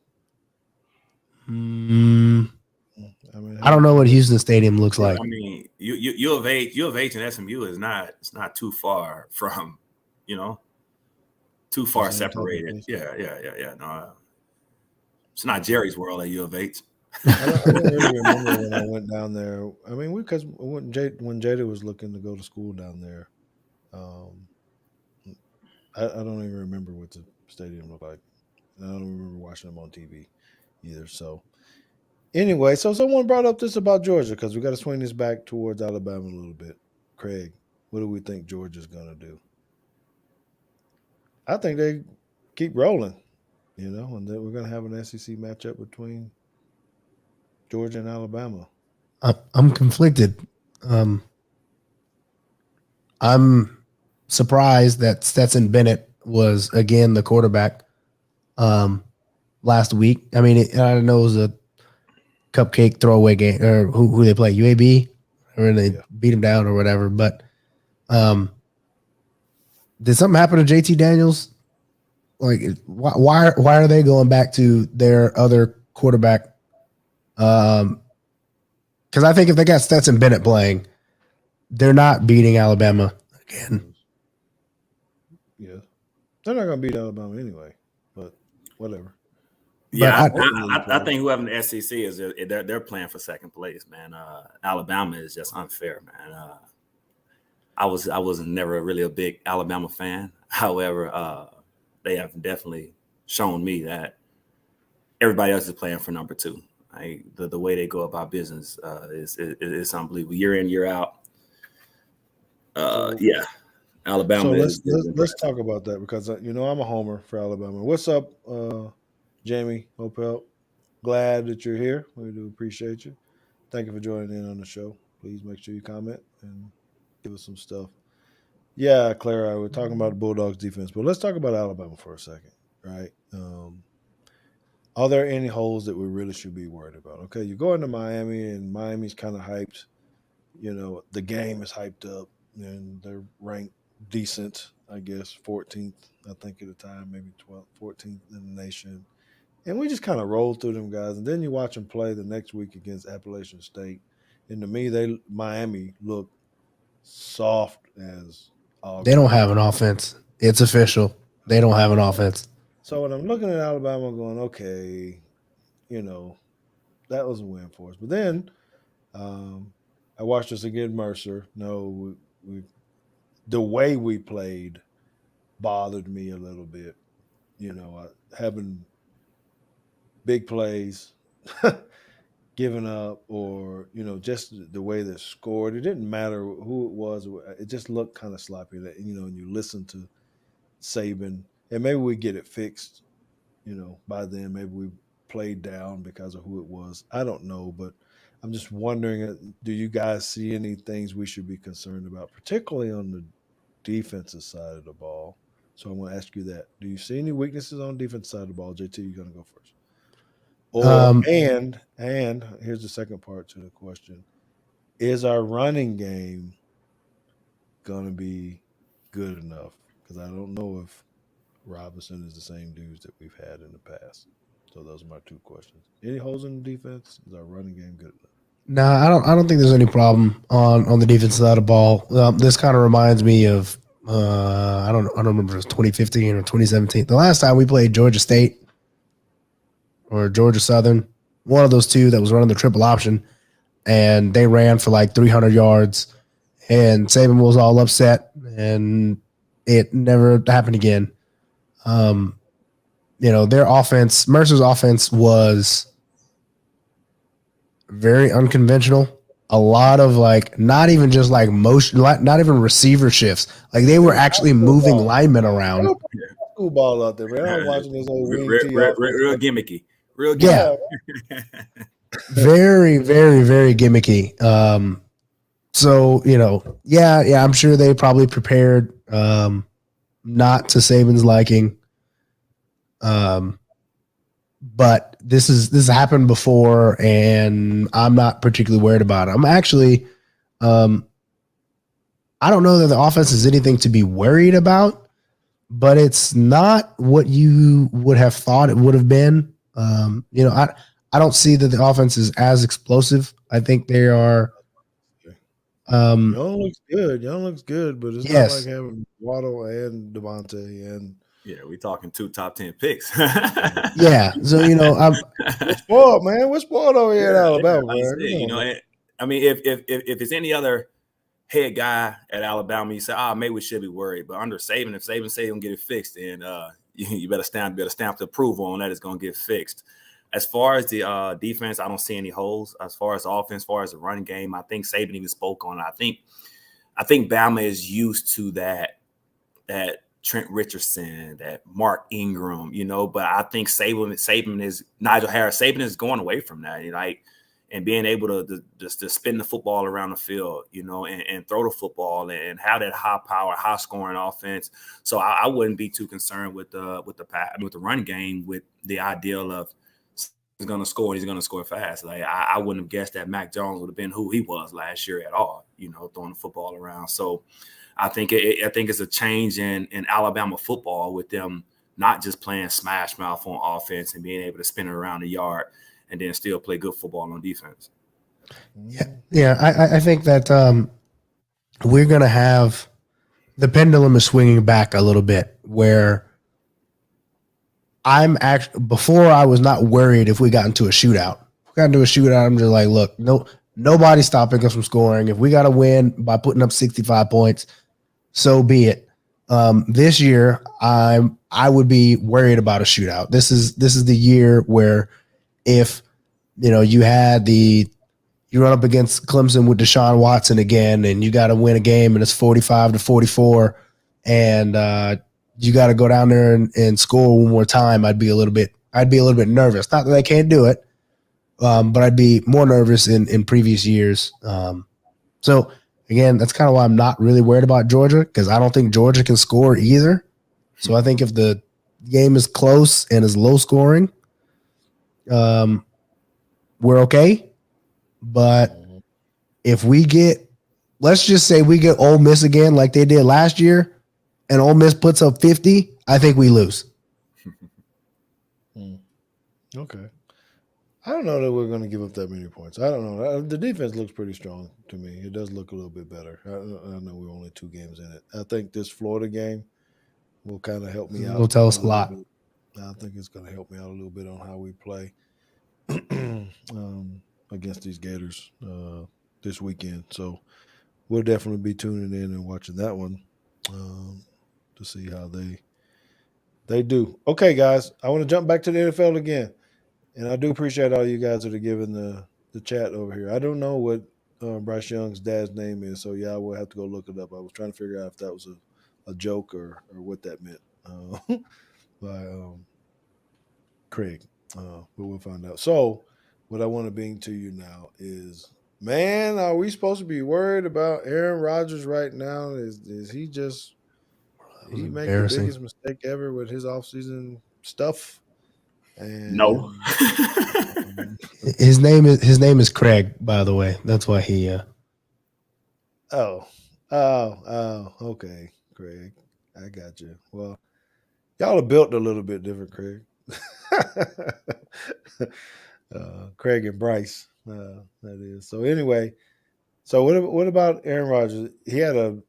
I don't know what Houston Stadium looks like.
I mean, U of H and SMU it's not too far from, too far
same type of
separated.
place?
Yeah. No, it's not Jerry's World at U of H.
I don't really remember when I went down there. I mean, because when Jada was looking to go to school down there, um, I don't even remember what the stadium looked like. And I don't remember watching them on TV either. So anyway, so someone brought up this about Georgia because we got to swing this back towards Alabama a little bit. Craig, what do we think Georgia's going to do? I think they keep rolling, and then we're going to have an SEC matchup between Georgia and Alabama.
I'm conflicted. I'm surprised that Stetson Bennett was again the quarterback last week. I mean, I know it was a cupcake throwaway game, or who they play, UAB, or they beat him down or whatever. But did something happen to JT Daniels? Like, why are they going back to their other quarterback? Because I think if they got Stetson Bennett playing, they're not beating Alabama again.
Yeah, they're not going to beat Alabama anyway, but whatever.
Yeah, I think whoever in the SEC is, they're playing for second place, man. Alabama is just unfair, man. I was never really a big Alabama fan. However, they have definitely shown me that everybody else is playing for number two. The way they go about business is unbelievable. Year in, year out. Alabama.
So let's talk about that because I'm a homer for Alabama. What's up, Jamie Opel? Glad that you're here. We do appreciate you. Thank you for joining in on the show. Please make sure you comment and give us some stuff. Yeah, Clara, we're talking about the Bulldogs defense, but let's talk about Alabama for a second, right? Are there any holes that we really should be worried about? Okay, you go into Miami, and Miami's kind of hyped. The game is hyped up, and they're ranked decent, I guess, 14th, I think, at the time, maybe 12th, 14th in the nation. And we just kind of rolled through them guys. And then you watch them play the next week against Appalachian State. And to me, Miami looked soft as all.
They don't have an offense. It's official. They don't have an offense.
So when I'm looking at Alabama, I'm going, okay, that was a win for us. But then I watched us against Mercer. No, the way we played bothered me a little bit. Having big plays, giving up, or just the way they scored. It didn't matter who it was. It just looked kind of sloppy. That and you listen to Saban, and maybe we get it fixed. By then, maybe we played down because of who it was. I don't know, but I'm just wondering: do you guys see any things we should be concerned about, particularly on the defensive side of the ball? So I'm going to ask you that. Do you see any weaknesses on the defensive side of the ball? JT, you're going to go first. And here's the second part to the question. Is our running game going to be good enough? Because I don't know if Robinson is the same dudes that we've had in the past. So those are my two questions. Any holes in the defense? Is our running game good enough?
No, I don't think there's any problem on the defensive side of the ball. This kind of reminds me of I don't remember if it was 2015 or 2017. The last time we played Georgia State or Georgia Southern, one of those two that was running the triple option, and they ran for like 300 yards, and Saban was all upset, and it never happened again. Their offense, Mercer's offense, was very unconventional. A lot of not even just motion, not even receiver shifts. Like they were actually moving linemen around.
School ball out there, man. I'm watching this old
real gimmicky. Real
gimmicky. Yeah. Very, very, very gimmicky. So, I'm sure they probably prepared not to Saban's liking. But this has happened before, and I'm not particularly worried about it. I'm actually, I don't know that the offense is anything to be worried about, but it's not what you would have thought it would have been. I don't see that the offense is as explosive. I think they are.
Young looks good. But it's not like having Waddle and Devontae and
Yeah, we talking 2 top 10 picks.
Yeah. So,
We're spoiled, man. We're spoiled over here in Alabama,
like you
man.
said, you know, I mean, if it's any other head guy at Alabama, you say, maybe we should be worried. But under Saban, if Saban say he's gonna get it fixed, then you better stamp the approval on that it's gonna get fixed. As far as the defense, I don't see any holes. As far as the offense, as far as the running game, I think Saban even spoke on it. I think Bama is used to that Trent Richardson, that Mark Ingram, but I think Saban is Nigel Harris. Saban is going away from that, and being able to just spin the football around the field, and throw the football and have that high power, high scoring offense. So I wouldn't be too concerned with the run game, with the ideal of he's going to score and he's going to score fast. Like I wouldn't have guessed that Mac Jones would have been who he was last year at all, throwing the football around. So I think it's a change in Alabama football, with them not just playing smash mouth on offense and being able to spin it around the yard and then still play good football on defense.
Yeah. I think that we're going to have the pendulum is swinging back a little bit, where before I was not worried if we got into a shootout. If we got into a shootout, I'm just like, look, nobody's stopping us from scoring. If we got to win by putting up 65 points, so be it. This year, I would be worried about a shootout. This is the year where if you run up against Clemson with Deshaun Watson again, and you got to win a game, and it's 45-44, and you got to go down there and score one more time, I'd be a little bit nervous. Not that I can't do it, but I'd be more nervous in previous years. So again, that's kind of why I'm not really worried about Georgia, because I don't think Georgia can score either. So I think if the game is close and is low scoring, we're okay. But if let's just say we get Ole Miss again like they did last year, and Ole Miss puts up 50, I think we lose.
Okay. I don't know that we're going to give up that many points. I don't know. The defense looks pretty strong to me. It does look a little bit better. I know we're only 2 games in it. I think this Florida game will kind of help me out.
It'll tell us a lot.
I think it's going to help me out a little bit on how we play against these Gators this weekend. So we'll definitely be tuning in and watching that one to see how they do. Okay, guys, I want to jump back to the NFL again. And I do appreciate all you guys that are giving the chat over here. I don't know what Bryce Young's dad's name is, so yeah, I will have to go look it up. I was trying to figure out if that was a joke or what that meant by Craig, but we'll find out. So what I want to bring to you now is, man, are we supposed to be worried about Aaron Rodgers right now? Is he just he make the biggest mistake ever with his offseason stuff? And
No.
his name is Craig, by the way. That's why he
Oh, okay, Craig. I got you. Well, y'all are built a little bit different, Craig. Craig and Bryce, that is. So anyway, so what about Aaron Rodgers? He had an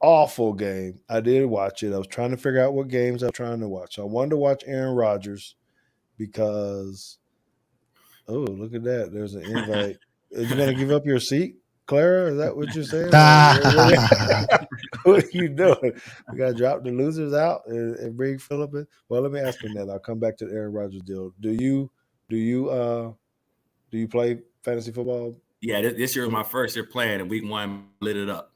awful game. I did watch it. I was trying to figure out what games I was trying to watch. So I wanted to watch Aaron Rodgers because, oh, look at that. There's an invite. Are you going to give up your seat, Clara? Is that what you're saying? What are you doing? We got to drop the losers out and bring Phillip in? Well, let me ask him that. I'll come back to the Aaron Rodgers deal. Do you play fantasy football?
Yeah, this year was my first year playing, and week 1 lit it up.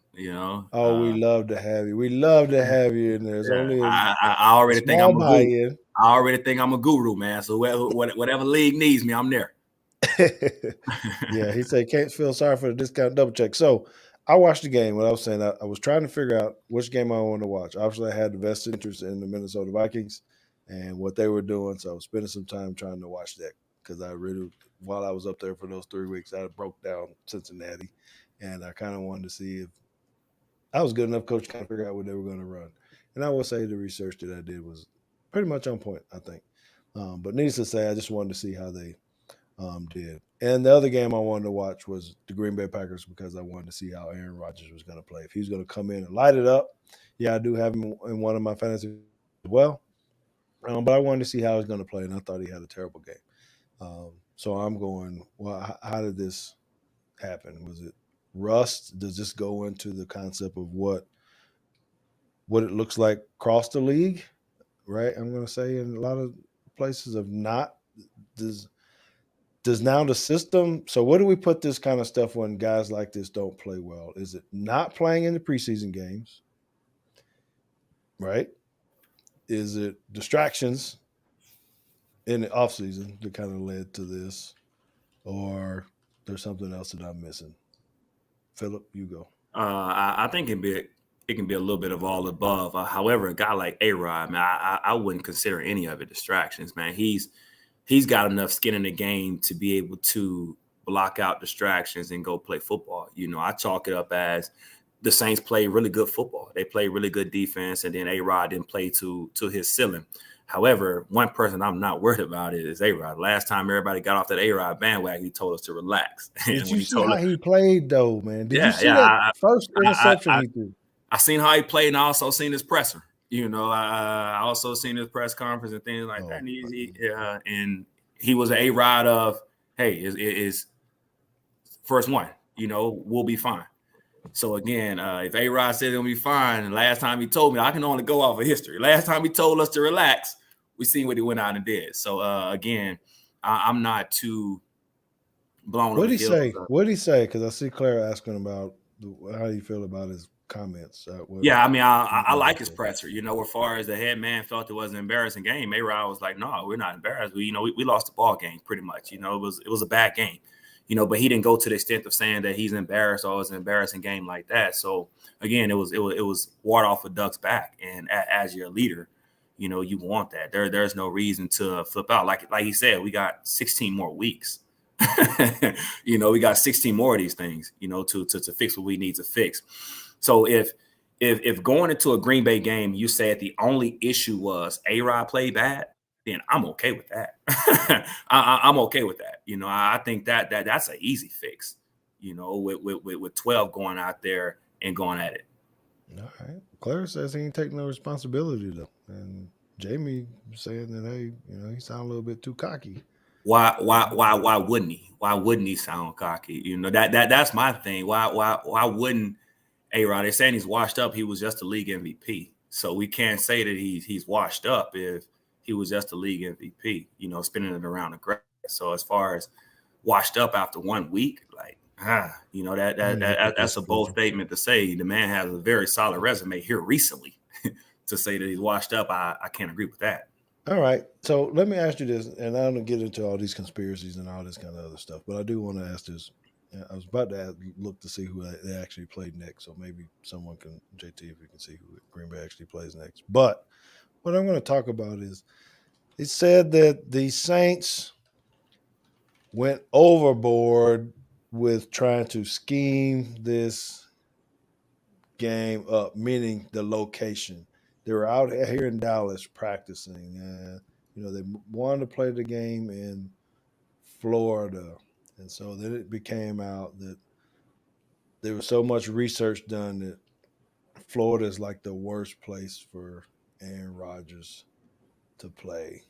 Oh, we love to have you. We love to have you in there. There's only
I already think I'm a
buy-in.
I already think I'm a guru, man. So whatever league needs me, I'm there.
Yeah, he said can't feel sorry for the discount double check. So I watched the game. What I was saying, I was trying to figure out which game I wanted to watch. Obviously, I had the vested interest in the Minnesota Vikings and what they were doing. So I was spending some time trying to watch that because while I was up there for those 3 weeks, I broke down Cincinnati, and I kind of wanted to see if I was good enough coach to kind of figure out what they were going to run. And I will say the research that I did was pretty much on point, I think. But needless to say, I just wanted to see how they did. And the other game I wanted to watch was the Green Bay Packers because I wanted to see how Aaron Rodgers was going to play. If he was going to come in and light it up, yeah, I do have him in one of my fantasy as well. But I wanted to see how he was going to play, and I thought he had a terrible game. So I'm going, well, how did this happen? Was it rust? Does this go into the concept of what it looks like across the league? Right, I'm going to say in a lot of places of not. Does now the system? So what do we put this kind of stuff when guys like this don't play well? Is it not playing in the preseason games? Right? Is it distractions in the offseason that kind of led to this? Or there's something else that I'm missing? Phillip, you go.
I think it can be a little bit of all above. However, a guy like A-Rod, man, I wouldn't consider any of it distractions, man. He's got enough skin in the game to be able to block out distractions and go play football. You know, I chalk it up as the Saints play really good football. They play really good defense, and then A-Rod didn't play to his ceiling. However, one person I'm not worried about is A-Rod. Last time everybody got off that A-Rod bandwagon, he told us to relax.
Did you see how he played, though, man? Did you see
yeah,
that first interception he threw?
I seen how he played, and I also seen his presser. You know, I also seen his press conference and things like that. And he was an A-Rod of, hey, is first one. You know, we'll be fine. So again, if A-Rod said it'll be fine, and last time he told me, I can only go off of history. Last time he told us to relax, we seen what he went out and did. So again, I'm not too blown.
What did he say? What did he say? Because I see Claire asking about how do you feel about his comments.
Yeah, I mean, I like his presser. You know, as far as the head man felt it was an embarrassing game, A-Rod was like, "No, we're not embarrassed. We lost the ball game pretty much. You know, it was a bad game. You know, but he didn't go to the extent of saying that he's embarrassed or it was an embarrassing game like that. So again, it was water off a duck's back. And as your leader, you know, you want that. There's no reason to flip out. Like he said, we got 16 more weeks. You know, we got 16 more of these things, you know, to fix what we need to fix. So if going into a Green Bay game, you said the only issue was A-Rod played bad, then I'm okay with that. I'm okay with that. You know, I think that's an easy fix, you know, with 12 going out there and going at it.
All right. Claire says he ain't taking no responsibility though. And Jamie saying that, hey, you know, he sounds a little bit too cocky.
Why wouldn't he? Why wouldn't he sound cocky? You know, that's my thing. Why wouldn't A-Rod? They're saying he's washed up. He was just a league MVP. So we can't say that he's washed up if he was just a league MVP, you know, spinning it around the grass. So as far as washed up after 1 week, like, you know, that's a bold statement to say. The man has a very solid resume here recently. To say that he's washed up, I can't agree with that.
All right. So let me ask you this, and I don't get into all these conspiracies and all this kind of other stuff, but I do want to ask this. I was about to look to see who they actually played next, so maybe someone can, JT, if you can see who Green Bay actually plays next. But what I'm going to talk about is it said that the Saints went overboard with trying to scheme this game up, meaning the location. They were out here in Dallas practicing. You know, they wanted to play the game in Florida. And so then it became out that there was so much research done that Florida is like the worst place for Aaron Rodgers to play.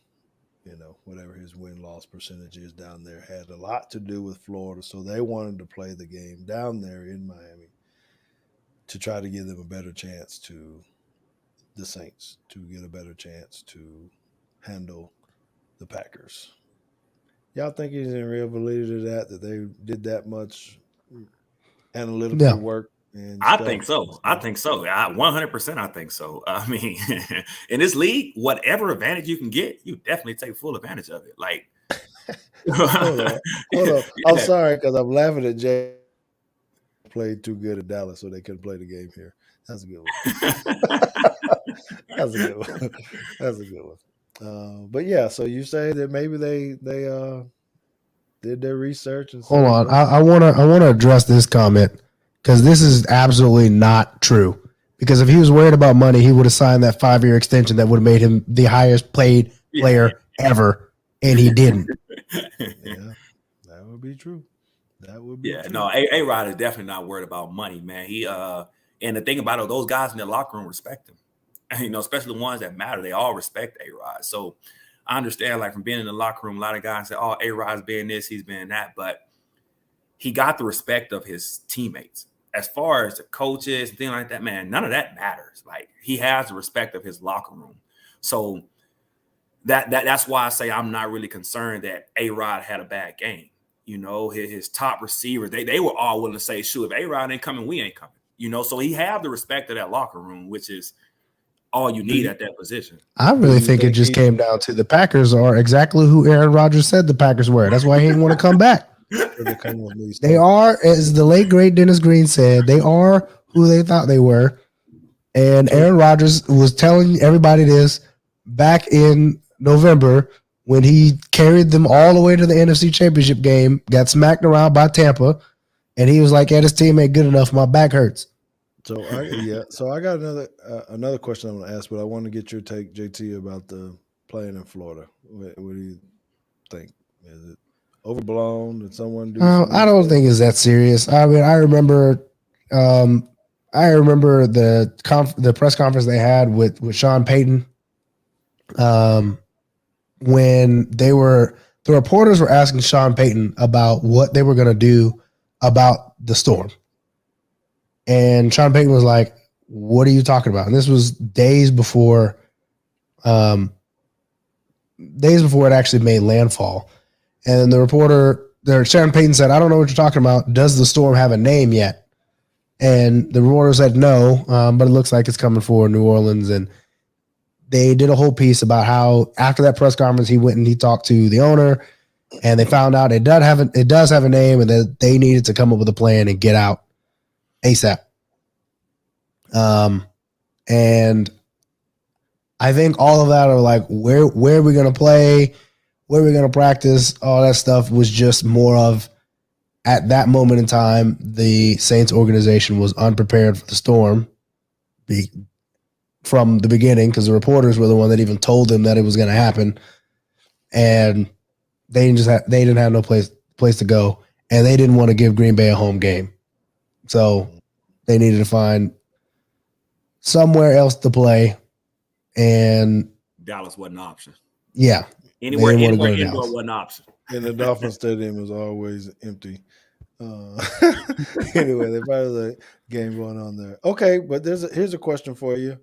You know, whatever his win-loss percentage is down there had a lot to do with Florida. So they wanted to play the game down there in Miami to try to give them a better chance to the Saints, to get a better chance to handle the Packers. Y'all think he's in real validity to that they did that much analytical work? And
I think so. I think so. 100%. I think so. I mean, in this league, whatever advantage you can get, you definitely take full advantage of it. Like,
hold on. Yeah. I'm sorry because I'm laughing at Jay. Played too good at Dallas, so they couldn't play the game here. That's a good one. That's a good one. That's a good one. But yeah, so you say that maybe they did their research and
hold on. I wanna address this comment because this is absolutely not true. Because if he was worried about money, he would have signed that 5-year extension that would have made him the highest paid player ever, and he didn't.
Yeah, that would be true. That would be true.
No, A-Rod is definitely not worried about money, man. He and the thing about it, those guys in the locker room respect him. you know, especially the ones that matter. They all respect A-Rod. So I understand, like, from being in the locker room, a lot of guys say, oh, A-Rod's been this, he's been that. But he got the respect of his teammates. As far as the coaches and things like that, man, none of that matters. Like, he has the respect of his locker room. So that's why I say I'm not really concerned that A-Rod had a bad game. You know, his top receivers, they were all willing to say, shoot, if A-Rod ain't coming, we ain't coming. You know, so he have the respect of that locker room, which is all you need at that position.
I really think it just came down to the Packers are exactly who Aaron Rodgers said the Packers were. That's why he didn't want to come back. They are, as the late great Dennis Green said, they are who they thought they were. And Aaron Rodgers was telling everybody this back in November when he carried them all the way to the NFC Championship game, got smacked around by Tampa, and he was like, "Yeah, this team ain't good enough. My back hurts."
So I got another question I'm going to ask, but I want to get your take, JT, about the playing in Florida. What do you think? Is it overblown? Did someone do?
I don't think it's that serious. I mean, I remember the press conference they had with Sean Payton. When the reporters were asking Sean Payton about what they were going to do about the storm. And Sean Payton was like, "What are you talking about?" And this was days before it actually made landfall. And the reporter, Sean Payton said, "I don't know what you're talking about. Does the storm have a name yet?" And the reporter said, "No, but it looks like it's coming for New Orleans." And they did a whole piece about how after that press conference, he went and he talked to the owner, and they found out it does have a name, and that they needed to come up with a plan and get out ASAP. And I think all of that are like, where are we going to play? Where are we going to practice? All that stuff was just more of, at that moment in time, the Saints organization was unprepared for the storm from the beginning, because the reporters were the one that even told them that it was going to happen. And they didn't have no place to go, and they didn't want to give Green Bay a home game. So they needed to find somewhere else to play, and
Dallas wasn't an option.
Yeah.
Anywhere indoor wasn't an option.
And the Dolphin Stadium is always empty. Anyway, there's probably a game going on there. Okay, but here's a question for you,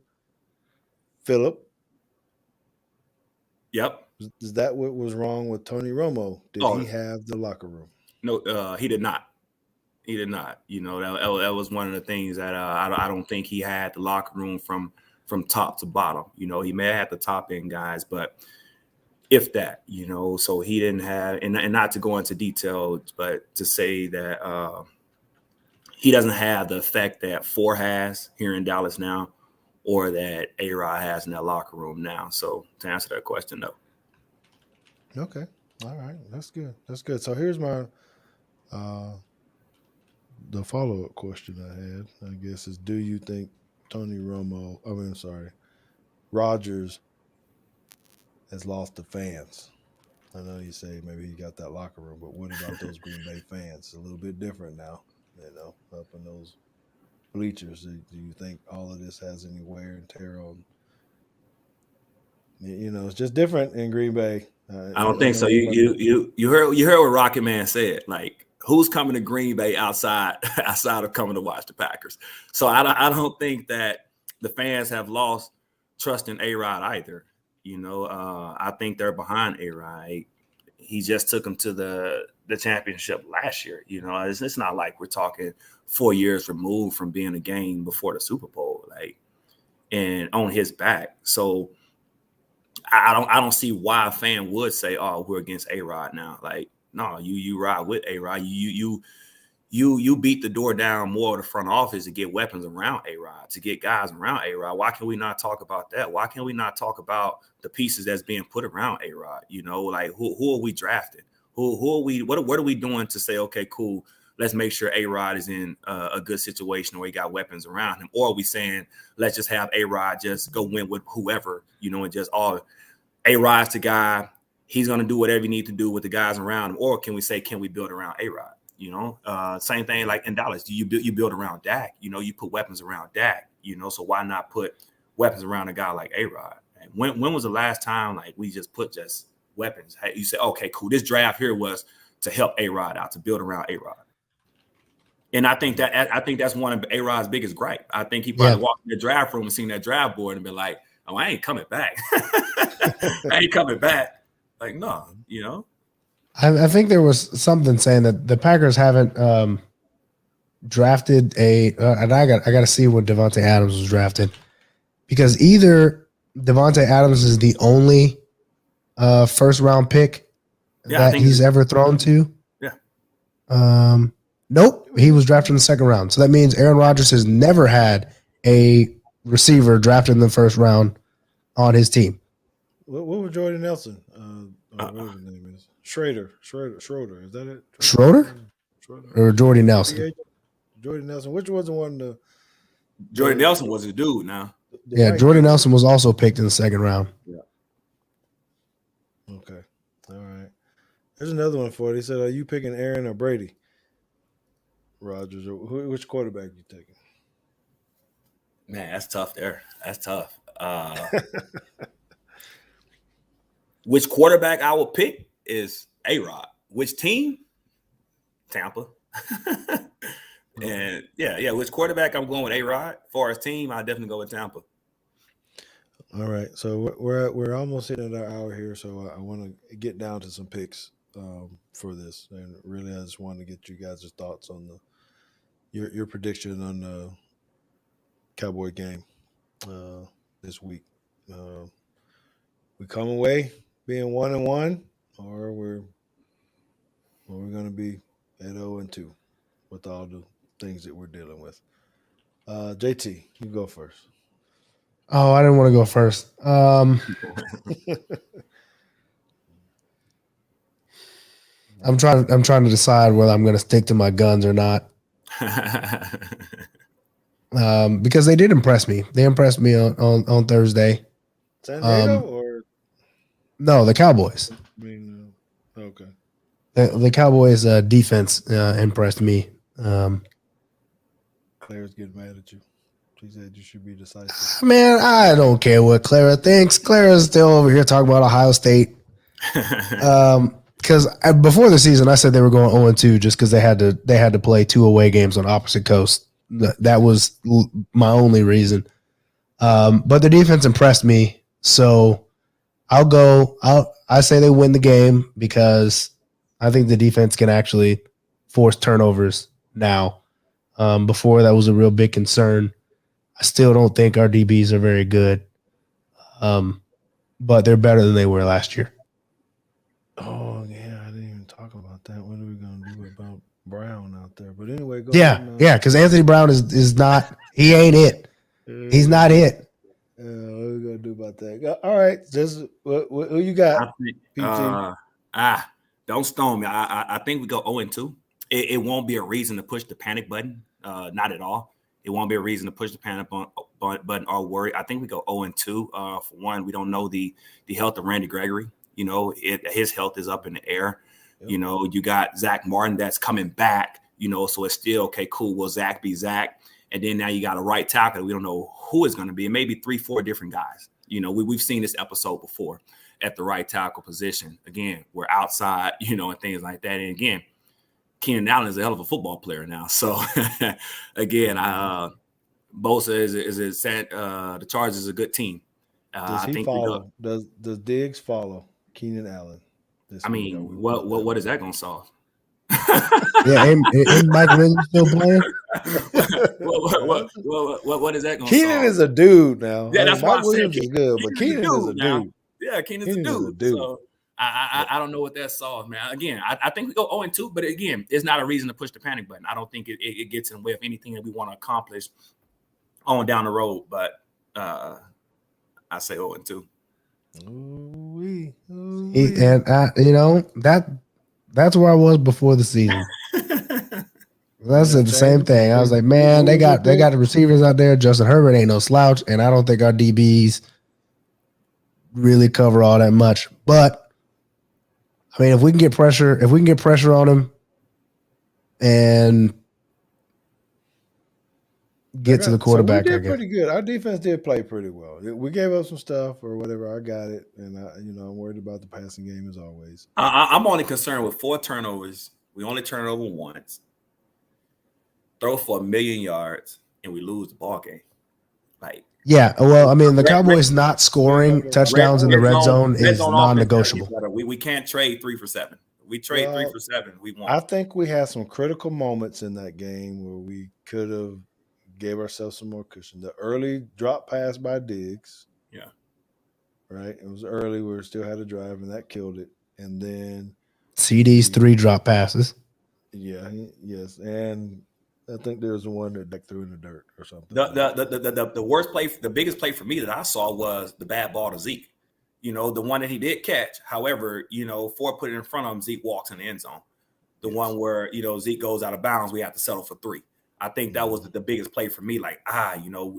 Phillip.
Yep.
Is that what was wrong with Tony Romo? Did he have the locker room?
No, he did not. He did not. You know, that was one of the things that I don't think he had the locker room from top to bottom. You know, he may have had the top end guys, but if that, you know, so he didn't have, and not to go into detail, but to say that he doesn't have the effect that Ford has here in Dallas now, or that A-Rod has in that locker room now. So to answer that question, no.
Okay. All right. That's good. That's good. So here's my the follow-up question I had, I guess, is, do you think Rodgers has lost the fans? I know you say maybe he got that locker room, but what about those Green Bay fans? It's a little bit different now, you know, up in those bleachers. Do you think all of this has any wear and tear on? You know, it's just different in Green Bay.
I don't think so. You heard what Rocket Man said. Like, who's coming to Green Bay outside of coming to watch the Packers? So I don't think that the fans have lost trust in A-Rod either. You know, I think they're behind A-Rod. He just took them to the championship last year. You know, it's not like we're talking 4 years removed from being a game before the Super Bowl, like, and on his back. So I don't see why a fan would say, "Oh, we're against A-Rod now." Like, no, you ride with A-Rod. You beat the door down more of the front office to get weapons around A-Rod, to get guys around A-Rod. Why can we not talk about that? Why can we not talk about the pieces that's being put around A-Rod? You know, like, who are we drafting? Who are we? What are we doing to say, okay, cool, let's make sure A-Rod is in a good situation where he got weapons around him? Or are we saying, let's just have A-Rod just go win with whoever, you know, and just all A-Rod's the guy. He's going to do whatever he needs to do with the guys around him. Or can we say, can we build around A-Rod? You know, same thing like in Dallas. You build around Dak. You know, you put weapons around Dak. You know, so why not put weapons around a guy like A-Rod. And when was the last time like we just put just weapons? You say, okay, cool. This draft here was to help A-Rod out, to build around A-Rod. And I think that's one of A-Rod's biggest gripe. I think he probably walked in the draft room and seen that draft board and been like, "Oh, I ain't coming back. I ain't coming back." Like, no, you know.
I think there was something saying that the Packers haven't drafted and I got to see when Devontae Adams was drafted, because either Devontae Adams is the only first round pick that he's ever thrown to.
Yeah.
Nope, he was drafted in the second round. So that means Aaron Rodgers has never had a receiver drafted in the first round on his team.
What was Jordy Nelson? Whatever his name is. Schroeder. Is that it?
Schroeder? Or Jordy Nelson?
Jordy Nelson. Which was the one?
Jordy Nelson was a dude now.
Jordy Nelson was also picked in the second round.
Yeah. Okay. All right. There's another one for it. He said, are you picking Aaron or Brady? Rodgers, or which quarterback you taking?
Man, that's tough there. That's tough. Which quarterback I would pick is A-Rod. Which team? Tampa. And yeah. Which quarterback I'm going with A-Rod. As far as team, I definitely go with Tampa.
All right, so we're almost hitting our hour here, so I want to get down to some picks for this, and really I just wanted to get you guys' thoughts on your prediction on the Cowboy game this week. We come away being 1-1, or we're going to be at 0-2 with all the things that we're dealing with. JT, you go first.
Oh, I didn't want to go first. I'm trying to decide whether I'm going to stick to my guns or not. Because they did impress me. They impressed me on Thursday.
San Diego or
no, the Cowboys.
I mean, okay.
The Cowboys defense impressed me.
Claire's getting mad at you. She said you should be decisive.
Man, I don't care what Clara thinks. Clara's still over here talking about Ohio State. Because before the season, I said they were going 0-2 just because they had to play 2 away games on opposite coasts. That was my only reason. But the defense impressed me, so I say they win the game because I think the defense can actually force turnovers now. Before that was a real big concern. I still don't think our DBs are very good, but they're better than they were last year.
Oh, yeah, I didn't even talk about that. What are we going to do about Brown out there? But anyway, go
ahead. Yeah, because Anthony Brown is not – he ain't it. He's not it.
What are we going to do about that? All right, just who you got, PT?
Don't stone me. I think we go 0-2. It won't be a reason to push the panic button, not at all. It won't be a reason to push the panic button or worry. I think we go 0-2. For one, we don't know the health of Randy Gregory. You know, his health is up in the air. Yep. You know, you got Zach Martin that's coming back, you know, so it's still, okay, cool. Will Zach be Zach? And then now you got a right tackle. We don't know who it's going to be. It may be 3-4 different guys. You know, we've seen this episode before at the right tackle position. Again, we're outside, you know, and things like that. And again, Keenan Allen is a hell of a football player now. So, again, Bosa is the Chargers is a good team.
Does he follow? Does Diggs follow Keenan Allen?
I mean, what is that going to solve?
Yeah, ain't Mike Williams still playing?
What is that going to solve?
Keenan is a dude now.
Yeah, that's why Mike
Williams is good, but Keenan is a dude.
Yeah, Keenan's a dude. So I don't know what that solves, man. Again, I think we go 0-2, but again, it's not a reason to push the panic button. I don't think it gets in the way of anything that we want to accomplish on down the road. But I say 0-2.
And you know that's where I was before the season. That's the same thing. I was like, man, they got the receivers out there. Justin Herbert ain't no slouch, and I don't think our DBs really cover all that much. But I mean, if we can get pressure on him, and get to the quarterback.
So we
I
did
guess.
pretty good. Our defense did play pretty well. We gave up some stuff or whatever. I got it, and I'm worried about the passing game as always.
I'm only concerned with 4 turnovers. We only turn it over once. Throw for 1,000,000 yards, and we lose the ball game. Like,
Yeah, well, I mean, the
Red-
Cowboys not scoring
Red-
touchdowns in the red zone is
offense
non-negotiable.
We can't trade 3 for 7. We trade 3 for 7. We
I
want.
think we had some critical moments in that game where we could have gave ourselves some more cushion. The early drop pass by Diggs.
Yeah.
Right? It was early. We still had a drive, and that killed it. And then
CD's 3 drop passes.
Yeah, yes. And I think there was one that threw in the dirt or something.
The worst play, the biggest play for me that I saw was the bad ball to Zeke. The one that he did catch. However, Ford put it in front of him. Zeke walks in the end zone. The one where, Zeke goes out of bounds, we have to settle for 3. I think that was the biggest play for me. Like,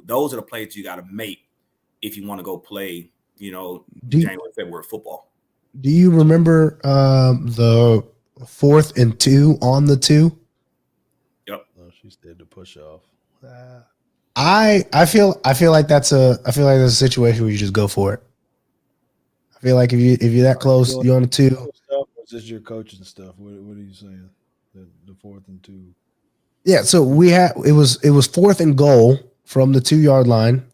those are the plays you got to make if you want to go play, January, February football.
Do you remember the 4th and 2 on the 2?
Yep.
Oh, she said to push off.
I feel like that's a situation where you just go for it. I feel like if you're that close, you're on the 2.
Or is this your coaching stuff? What are you saying? The 4th and 2.
Yeah, so it was 4th and goal from the 2-yard line.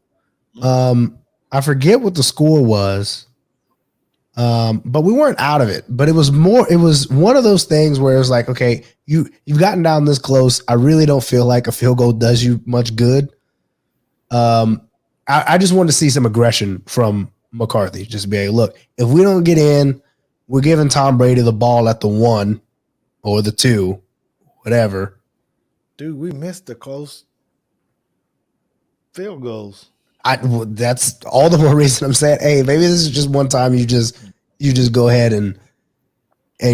I forget what the score was. But we weren't out of it. But it was one of those things where it was like, okay, you've gotten down this close. I really don't feel like a field goal does you much good. I just wanted to see some aggression from McCarthy. Just be like, look, if we don't get in, we're giving Tom Brady the ball at the 1 or the 2, whatever.
Dude, we missed the close field goals.
That's all the more reason I'm saying, hey, maybe this is just one time you just go ahead and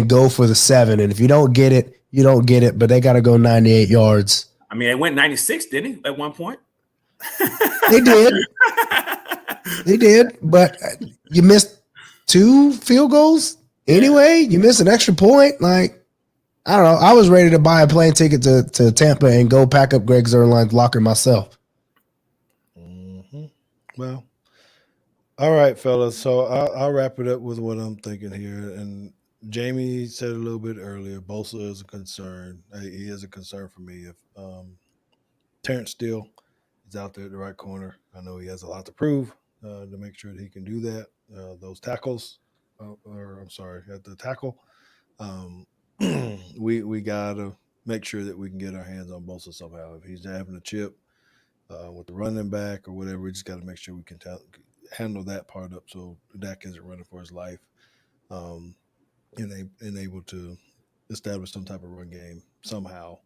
go for the 7. And if you don't get it, you don't get it. But they got to go 98 yards.
I mean, they went 96, didn't he? At one point,
they did. They did, but you missed 2 field goals anyway. You missed an extra point. Like, I don't know. I was ready to buy a plane ticket to Tampa and go pack up Greg Zuerlein's locker myself.
Mm-hmm. Well, all right, fellas. So I'll wrap it up with what I'm thinking here. And Jamie said a little bit earlier, Bosa is a concern. He is a concern for me. If Terrence Steele is out there at the right corner, I know he has a lot to prove to make sure that he can do that. Those tackles, at the tackle, we gotta make sure that we can get our hands on Bosa somehow. If he's having a chip with the running back or whatever, we just got to make sure we can handle that part up so Dak isn't running for his life, and able to establish some type of run game somehow.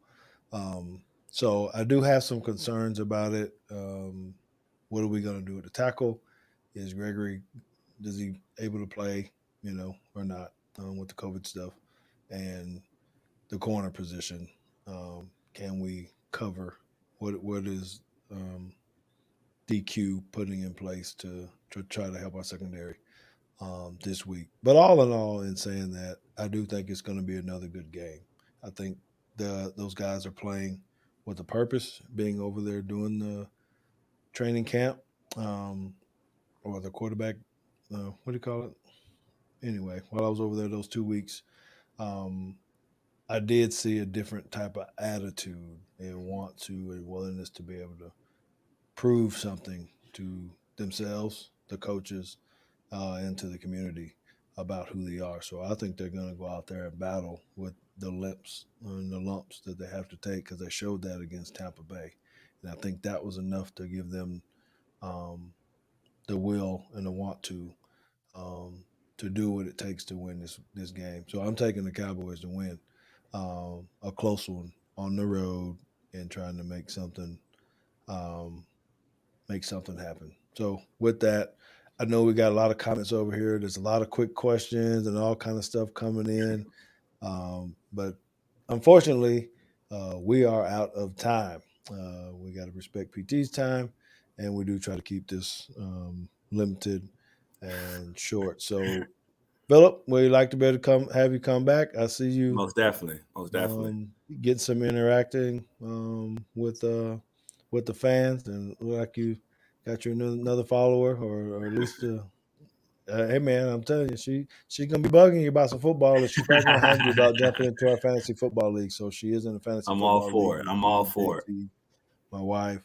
So I do have some concerns about it. What are we going to do with the tackle? Is Gregory, is he able to play, or not with the COVID stuff? And the corner position, can we cover? What is DQ putting in place to try to help our secondary this week? But all in all, in saying that, I do think it's going to be another good game. I think those guys are playing with a purpose, being over there doing the training camp, or the quarterback, what do you call it? Anyway, while I was over there those 2 weeks, I did see a different type of attitude and want to and willingness to be able to prove something to themselves, the coaches, and to the community about who they are. So I think they're going to go out there and battle with the limps and the lumps that they have to take, because they showed that against Tampa Bay. And I think that was enough to give them the will and the want to do what it takes to win this game. So I'm taking the Cowboys to win a close one on the road and trying to make something happen. So with that, I know we got a lot of comments over here. There's a lot of quick questions and all kind of stuff coming in. But unfortunately, we are out of time. We got to respect PT's time, and we do try to keep this limited and short. So, Phillip, would you like to be able to have you come back? I see you
Most definitely.
get some interacting with with the fans, and look like you got your another follower, or at least hey man, I'm telling you, she's gonna be bugging you about some football, and she's probably gonna hound you about jumping into our fantasy football league. So she is in a fantasy
I'm all
football
for
league
it.
with
I'm
me
all
and
for it.
JT, my wife,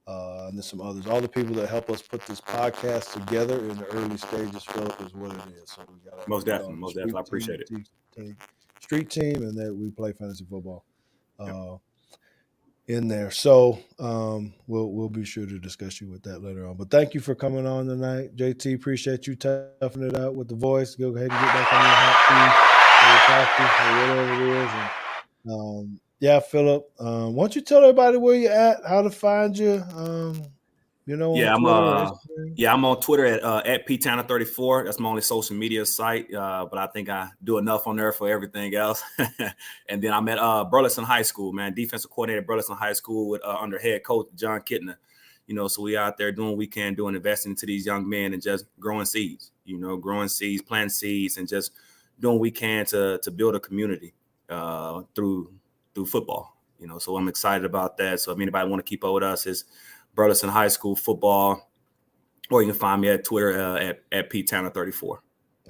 and there's some others. All the people that help us put this podcast together in the early stages, Phillip, is what it is. So we got
Most
we call
definitely.
it the
Most definitely. I
street
appreciate it.
street team, and that we play fantasy football. In there. So we'll be sure to discuss you with that later on. But thank you for coming on tonight, JT. Appreciate you toughing it out with the voice. Go ahead and get back on your hot seat or your coffee or whatever it is. And yeah, Phillip, why don't you tell everybody where you're at, how to find you? On Twitter or Instagram.
I'm on Twitter at ptanner34. That's my only social media site, but I think I do enough on there for everything else. And then I'm at Burleson High School, man, defensive coordinator at Burleson High School with under head coach John Kittner. So we out there doing what we can, investing into these young men and just growing seeds, growing seeds, planting seeds, and just doing what we can to build a community through football. So I'm excited about that. So if anybody want to keep up with us, is Burleson High School football, or you can find me at Twitter at ptanner34.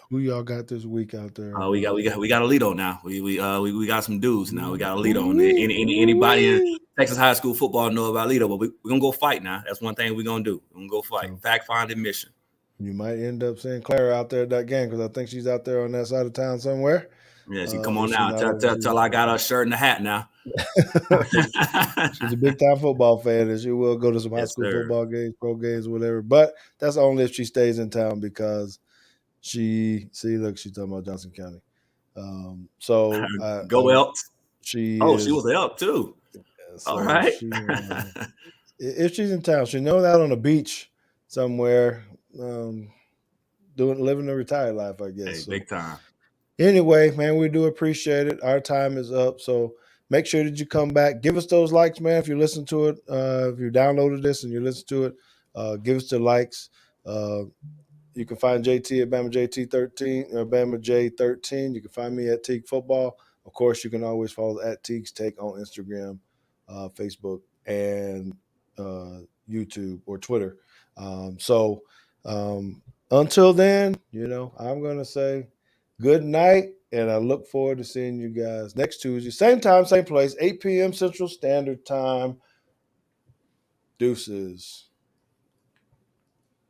Who y'all got this week out there?
We got Alito now. We got some dudes now. We got Alito. Anybody in Texas high school football know about Alito, but we're gonna go fight now. That's one thing we're gonna do. We're gonna go fight. Fact finding mission.
You might end up seeing Clara out there at that game, because I think she's out there on that side of town somewhere.
Yeah, she come on now. Tell I got her shirt and a hat now.
She's a big time football fan, and she will go to some high school football games, pro games, whatever. But that's only if she stays in town, because she's talking about Johnson County.
Go Elks.
She
was an Elk too. So all right.
If she's in town, she knows out on the beach somewhere, living a retired life, I guess.
Hey, big time.
Anyway, man, we do appreciate it. Our time is up, so make sure that you come back. Give us those likes, man. If you listen to it, if you downloaded this and you listen to it, give us the likes. You can find JT at BamaJT13 or BamaJ13. You can find me at Teague Football. Of course, you can always follow at Teague's Take on Instagram, Facebook, and YouTube or Twitter. Until then, I'm going to say good night, and I look forward to seeing you guys next Tuesday. Same time, same place, 8 p.m. Central Standard Time. Deuces.